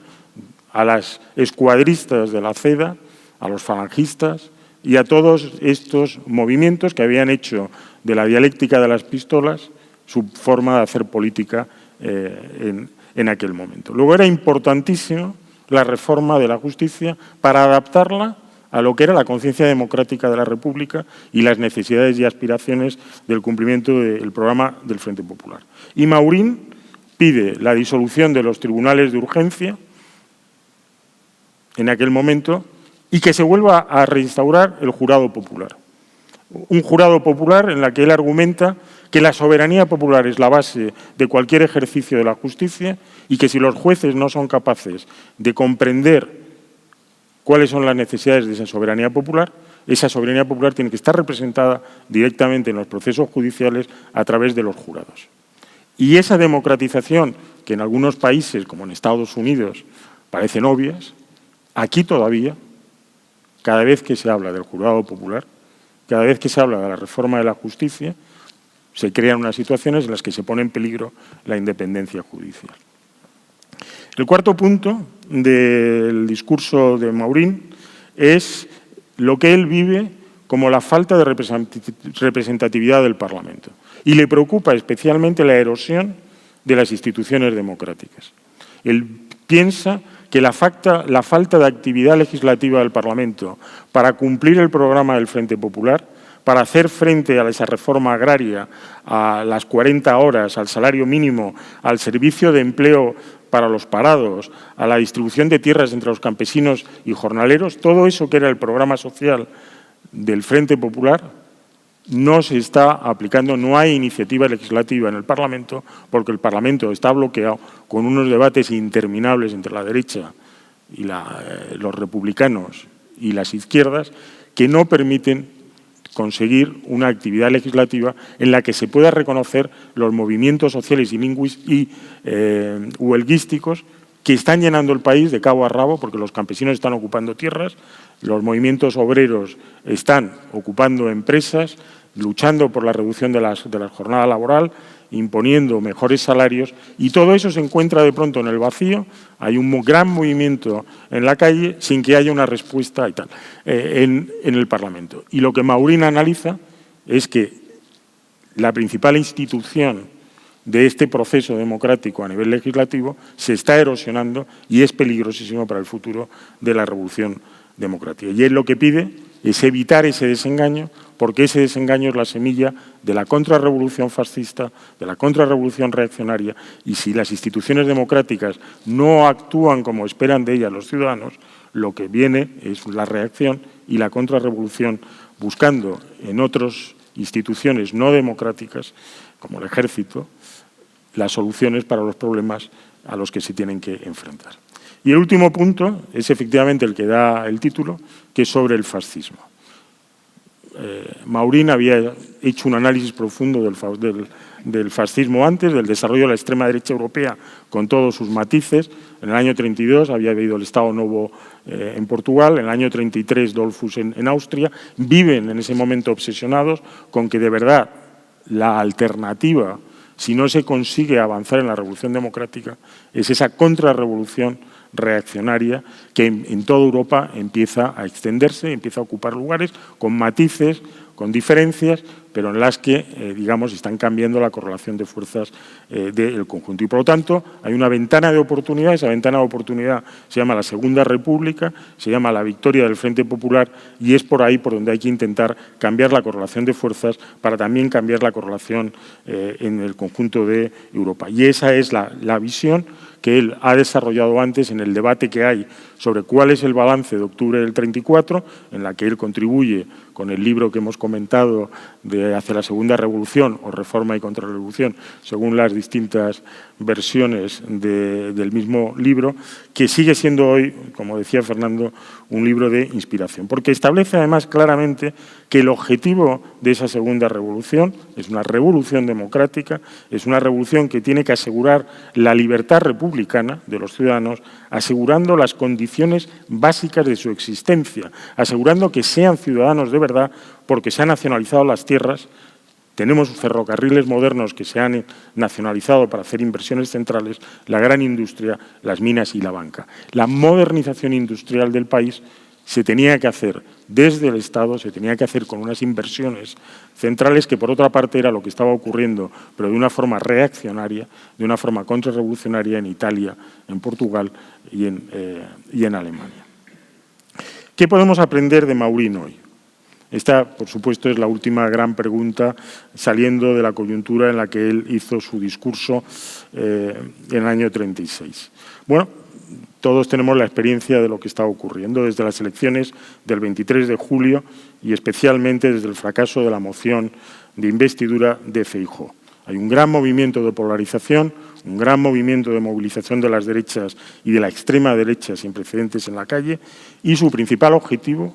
a las escuadristas de la CEDA, a los falangistas y a todos estos movimientos que habían hecho de la dialéctica de las pistolas su forma de hacer política en aquel momento. Luego era importantísimo la reforma de la justicia para adaptarla a lo que era la conciencia democrática de la República y las necesidades y aspiraciones del cumplimiento del programa del Frente Popular. Y Maurín pide la disolución de los tribunales de urgencia en aquel momento y que se vuelva a reinstaurar el jurado popular. Un jurado popular en la que él argumenta que la soberanía popular es la base de cualquier ejercicio de la justicia y que si los jueces no son capaces de comprender cuáles son las necesidades de esa soberanía popular tiene que estar representada directamente en los procesos judiciales a través de los jurados. Y esa democratización, que en algunos países, como en Estados Unidos, parecen obvias, aquí todavía, cada vez que se habla del jurado popular, cada vez que se habla de la reforma de la justicia, se crean unas situaciones en las que se pone en peligro la independencia judicial. El cuarto punto del discurso de Maurín es lo que él vive como la falta de representatividad del Parlamento. Y le preocupa especialmente la erosión de las instituciones democráticas. Él piensa que la falta de actividad legislativa del Parlamento para cumplir el programa del Frente Popular, para hacer frente a esa reforma agraria, a las 40 horas, al salario mínimo, al servicio de empleo para los parados, a la distribución de tierras entre los campesinos y jornaleros, todo eso que era el programa social del Frente Popular no se está aplicando, no hay iniciativa legislativa en el Parlamento, porque el Parlamento está bloqueado con unos debates interminables entre la derecha y los republicanos y las izquierdas que no permiten conseguir una actividad legislativa en la que se pueda reconocer los movimientos sociales y huelguísticos que están llenando el país de cabo a rabo, porque los campesinos están ocupando tierras, los movimientos obreros están ocupando empresas, luchando por la reducción de la jornada laboral, imponiendo mejores salarios, y todo eso se encuentra de pronto en el vacío. Hay un gran movimiento en la calle sin que haya una respuesta y tal en el Parlamento. Y lo que Maurín analiza es que la principal institución de este proceso democrático a nivel legislativo se está erosionando y es peligrosísimo para el futuro de la revolución democrática. Y él lo que pide es evitar ese desengaño, porque ese desengaño es la semilla de la contrarrevolución fascista, de la contrarrevolución reaccionaria, y si las instituciones democráticas no actúan como esperan de ellas los ciudadanos, lo que viene es la reacción y la contrarrevolución, buscando en otras instituciones no democráticas, como el ejército, las soluciones para los problemas a los que se tienen que enfrentar. Y el último punto es efectivamente el que da el título, que es sobre el fascismo. Maurín había hecho un análisis profundo del fascismo antes, del desarrollo de la extrema derecha europea con todos sus matices. En el año 32 había habido el Estado Novo en Portugal, en el año 33 Dollfuss en Austria. Viven en ese momento obsesionados con que de verdad la alternativa, si no se consigue avanzar en la revolución democrática, es esa contrarrevolución reaccionaria que en toda Europa empieza a extenderse, empieza a ocupar lugares con matices, con diferencias, pero en las que, digamos, están cambiando la correlación de fuerzas del conjunto. Y, por lo tanto, hay una ventana de oportunidad. Esa ventana de oportunidad se llama la Segunda República, se llama la victoria del Frente Popular, y es por ahí por donde hay que intentar cambiar la correlación de fuerzas para también cambiar la correlación en el conjunto de Europa. Y esa es la visión que él ha desarrollado antes en el debate que hay sobre cuál es el balance de octubre del 34, en la que él contribuye con el libro que hemos comentado de Hacia la Segunda Revolución o Reforma y Contrarrevolución, según las distintas versiones del mismo libro, que sigue siendo hoy, como decía Fernando, un libro de inspiración, porque establece además claramente que el objetivo de esa segunda revolución es una revolución democrática, es una revolución que tiene que asegurar la libertad republicana de los ciudadanos, asegurando las condiciones básicas de su existencia, asegurando que sean ciudadanos de verdad, porque se han nacionalizado las tierras. Tenemos ferrocarriles modernos que se han nacionalizado para hacer inversiones centrales, la gran industria, las minas y la banca. La modernización industrial del país se tenía que hacer desde el Estado, se tenía que hacer con unas inversiones centrales que, por otra parte, era lo que estaba ocurriendo, pero de una forma reaccionaria, de una forma contrarrevolucionaria en Italia, en Portugal y en Alemania. ¿Qué podemos aprender de Maurín hoy? Esta, por supuesto, es la última gran pregunta saliendo de la coyuntura en la que él hizo su discurso en el año 36. Bueno, todos tenemos la experiencia de lo que está ocurriendo desde las elecciones del 23 de julio y especialmente desde el fracaso de la moción de investidura de Feijóo. Hay un gran movimiento de polarización, un gran movimiento de movilización de las derechas y de la extrema derecha sin precedentes en la calle, y su principal objetivo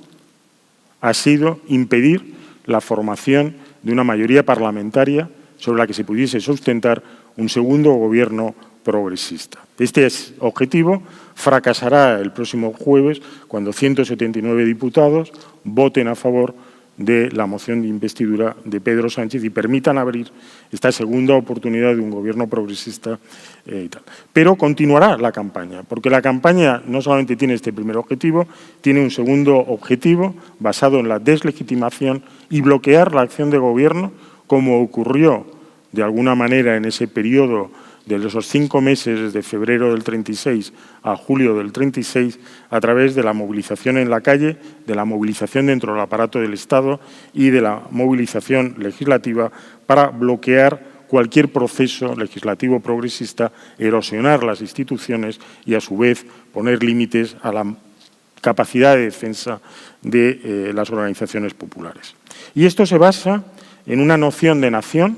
ha sido impedir la formación de una mayoría parlamentaria sobre la que se pudiese sustentar un segundo gobierno progresista. Este objetivo fracasará el próximo jueves cuando 179 diputados voten a favor de la moción de investidura de Pedro Sánchez y permitan abrir esta segunda oportunidad de un gobierno progresista y tal. Pero continuará la campaña, porque la campaña no solamente tiene este primer objetivo, tiene un segundo objetivo basado en la deslegitimación y bloquear la acción de gobierno, como ocurrió de alguna manera en ese periodo de esos 5 meses, desde febrero del 36 a julio del 36, a través de la movilización en la calle, de la movilización dentro del aparato del Estado y de la movilización legislativa para bloquear cualquier proceso legislativo progresista, erosionar las instituciones y, a su vez, poner límites a la capacidad de defensa de las organizaciones populares. Y esto se basa en una noción de nación.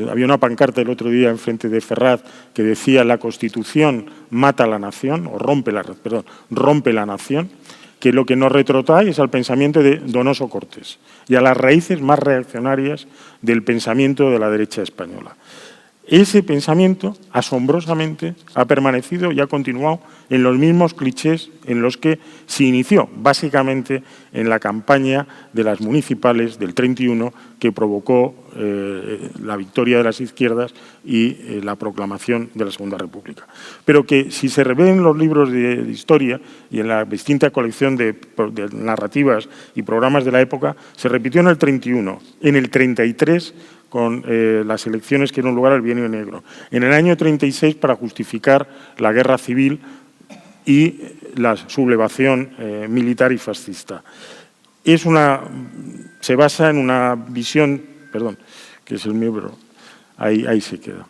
Había una pancarta el otro día enfrente de Ferraz que decía: la Constitución mata a la nación, o rompe la nación, que lo que nos retrotrae es al pensamiento de Donoso Cortés y a las raíces más reaccionarias del pensamiento de la derecha española. Ese pensamiento, asombrosamente, ha permanecido y ha continuado en los mismos clichés en los que se inició, básicamente en la campaña de las municipales del 31, que provocó la victoria de las izquierdas y la proclamación de la Segunda República. Pero que, si se reven en los libros de historia y en la distinta colección de narrativas y programas de la época, se repitió en el 31, en el 33, con las elecciones que dieron lugar al Bienio Negro. En el año 36, para justificar la guerra civil y la sublevación militar y fascista. Se basa en una visión, que es el mío, pero ahí se queda.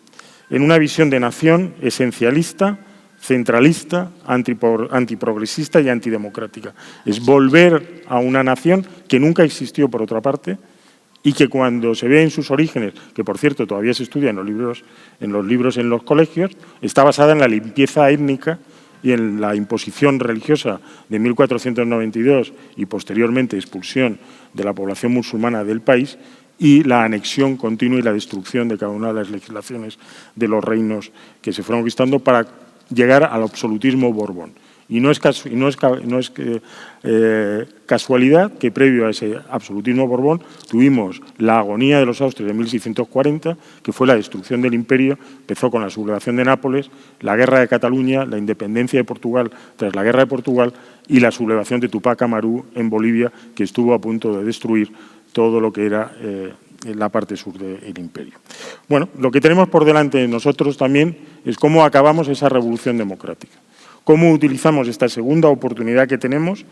En una visión de nación esencialista, centralista, antiprogresista y antidemocrática. Es volver a una nación que nunca existió, por otra parte, y que, cuando se ve en sus orígenes, que por cierto todavía se estudia en los libros en los colegios, está basada en la limpieza étnica y en la imposición religiosa de 1492 y posteriormente expulsión de la población musulmana del país, y la anexión continua y la destrucción de cada una de las legislaciones de los reinos que se fueron conquistando para llegar al absolutismo Borbón. Y no es casualidad que, previo a ese absolutismo Borbón, tuvimos la agonía de los Austrias de 1640, que fue la destrucción del imperio. Empezó con la sublevación de Nápoles, la guerra de Cataluña, la independencia de Portugal tras la guerra de Portugal y la sublevación de Tupac Amaru en Bolivia, que estuvo a punto de destruir todo lo que era la parte sur del imperio. Bueno, lo que tenemos por delante de nosotros también es cómo acabamos esa revolución democrática. Cómo utilizamos esta segunda oportunidad que tenemos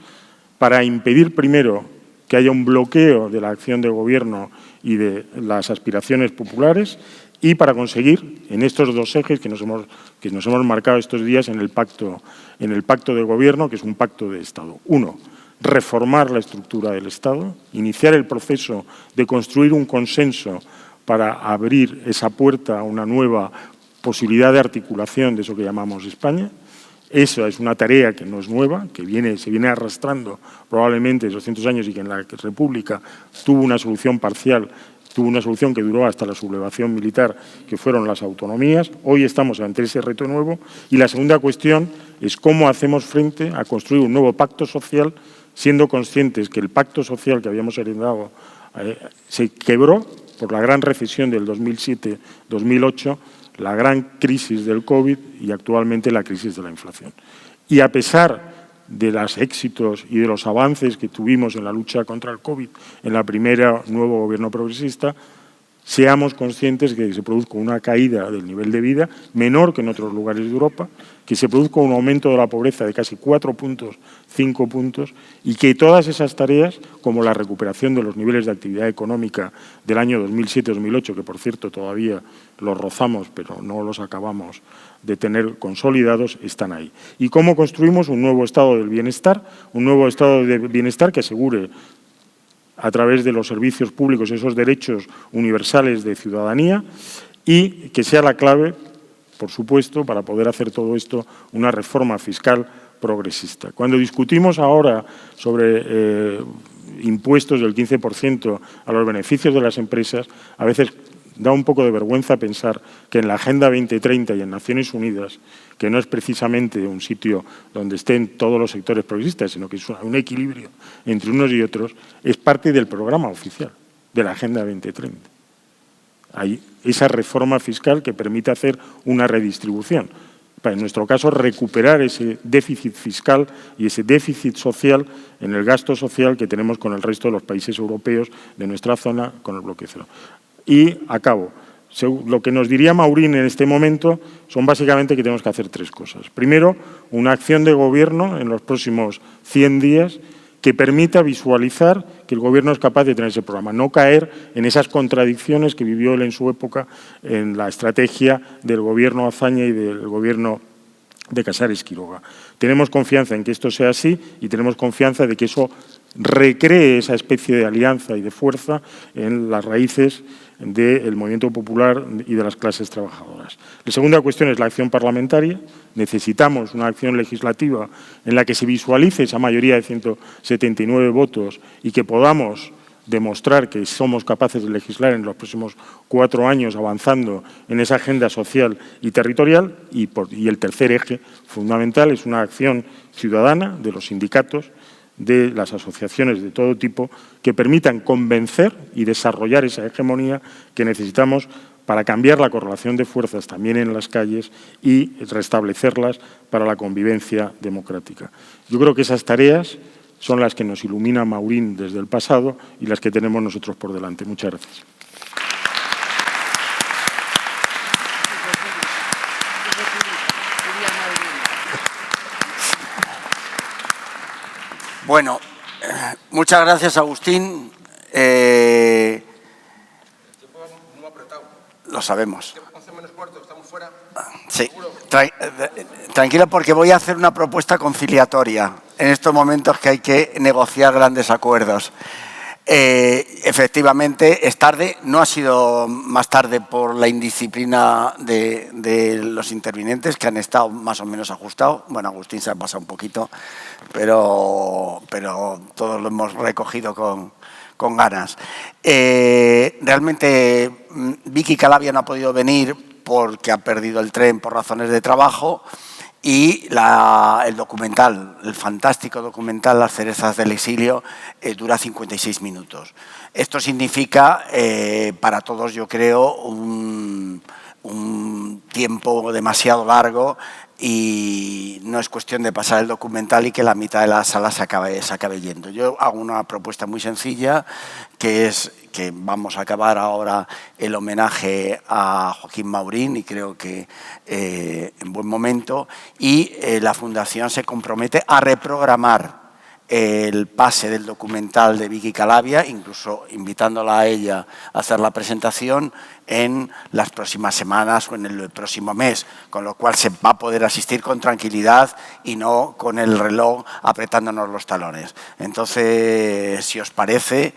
para impedir, primero, que haya un bloqueo de la acción de gobierno y de las aspiraciones populares, y para conseguir, en estos dos ejes que nos hemos marcado estos días en el pacto de gobierno, que es un pacto de Estado. Uno, reformar la estructura del Estado, iniciar el proceso de construir un consenso para abrir esa puerta a una nueva posibilidad de articulación de eso que llamamos España. Esa es una tarea que no es nueva, que se viene arrastrando probablemente 200 años, y que en la República tuvo una solución parcial, tuvo una solución que duró hasta la sublevación militar, que fueron las autonomías. Hoy estamos ante ese reto nuevo. Y la segunda cuestión es cómo hacemos frente a construir un nuevo pacto social, siendo conscientes que el pacto social que habíamos heredado se quebró por la gran recesión del 2007-2008, la gran crisis del COVID y actualmente la crisis de la inflación. Y a pesar de los éxitos y de los avances que tuvimos en la lucha contra el COVID en la primera nuevo gobierno progresista, seamos conscientes de que se produzca una caída del nivel de vida menor que en otros lugares de Europa, que se produzca un aumento de la pobreza de casi 4 puntos, 5 puntos, y que todas esas tareas, como la recuperación de los niveles de actividad económica del año 2007-2008, que por cierto todavía los rozamos, pero no los acabamos de tener consolidados, están ahí. Y cómo construimos un nuevo estado del bienestar, que asegure, a través de los servicios públicos, esos derechos universales de ciudadanía, y que sea la clave, por supuesto, para poder hacer todo esto, una reforma fiscal progresista. Cuando discutimos ahora sobre impuestos del 15% a los beneficios de las empresas, a veces da un poco de vergüenza pensar que en la Agenda 2030 y en Naciones Unidas, que no es precisamente un sitio donde estén todos los sectores progresistas, sino que es un equilibrio entre unos y otros, es parte del programa oficial de la Agenda 2030. Hay esa reforma fiscal que permite hacer una redistribución. En nuestro caso, recuperar ese déficit fiscal y ese déficit social en el gasto social que tenemos con el resto de los países europeos de nuestra zona, con el bloque cero. Y acabo. Lo que nos diría Maurín en este momento son básicamente que tenemos que hacer 3 cosas. Primero, una acción de gobierno en los próximos 100 días que permita visualizar que el Gobierno es capaz de tener ese programa, no caer en esas contradicciones que vivió él en su época en la estrategia del Gobierno Azaña y del Gobierno de Casares Quiroga. Tenemos confianza en que esto sea así y tenemos confianza de que eso recree esa especie de alianza y de fuerza en las raíces del movimiento popular y de las clases trabajadoras. La segunda cuestión es la acción parlamentaria. Necesitamos una acción legislativa en la que se visualice esa mayoría de 179 votos y que podamos demostrar que somos capaces de legislar en los próximos 4 años avanzando en esa agenda social y territorial. Y el tercer eje fundamental es una acción ciudadana de los sindicatos, de las asociaciones de todo tipo, que permitan convencer y desarrollar esa hegemonía que necesitamos para cambiar la correlación de fuerzas también en las calles y restablecerlas para la convivencia democrática. Yo creo que esas tareas son las que nos ilumina Maurín desde el pasado y las que tenemos nosotros por delante. Muchas gracias. Bueno, muchas gracias, Agustín. Lo sabemos. Sí, tranquilo, porque voy a hacer una propuesta conciliatoria en estos momentos que hay que negociar grandes acuerdos. Efectivamente, es tarde, no ha sido más tarde por la indisciplina de los intervinientes, que han estado más o menos ajustados. Bueno, Agustín se ha pasado un poquito, pero todos lo hemos recogido con ganas. Realmente Vicky Calavia no ha podido venir porque ha perdido el tren por razones de trabajo. Y el documental, el fantástico documental Las cerezas del exilio, dura 56 minutos. Esto significa para todos, yo creo, un tiempo demasiado largo y no es cuestión de pasar el documental y que la mitad de la sala se acabe yendo. Yo hago una propuesta muy sencilla, que es que vamos a acabar ahora el homenaje a Joaquín Maurín, y creo que en buen momento, y la Fundación se compromete a reprogramar el pase del documental de Vicky Calavia, incluso invitándola a ella a hacer la presentación en las próximas semanas o en el próximo mes, con lo cual se va a poder asistir con tranquilidad y no con el reloj apretándonos los talones. Entonces, si os parece,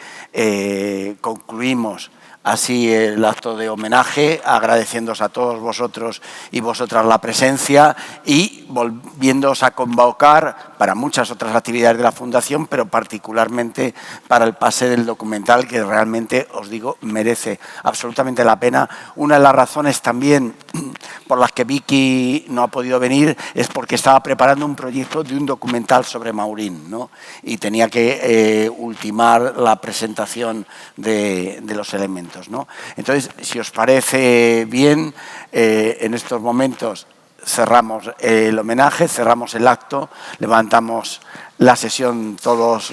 concluimos así el acto de homenaje, agradeciéndoos a todos vosotros y vosotras la presencia y volviéndoos a convocar para muchas otras actividades de la Fundación, pero particularmente para el pase del documental, que realmente, os digo, merece absolutamente la pena. Una de las razones también por las que Vicky no ha podido venir es porque estaba preparando un proyecto de un documental sobre Maurín, ¿no? Y tenía que ultimar la presentación de los elementos, ¿no? Entonces, si os parece bien, en estos momentos cerramos el homenaje, cerramos el acto, levantamos la sesión todos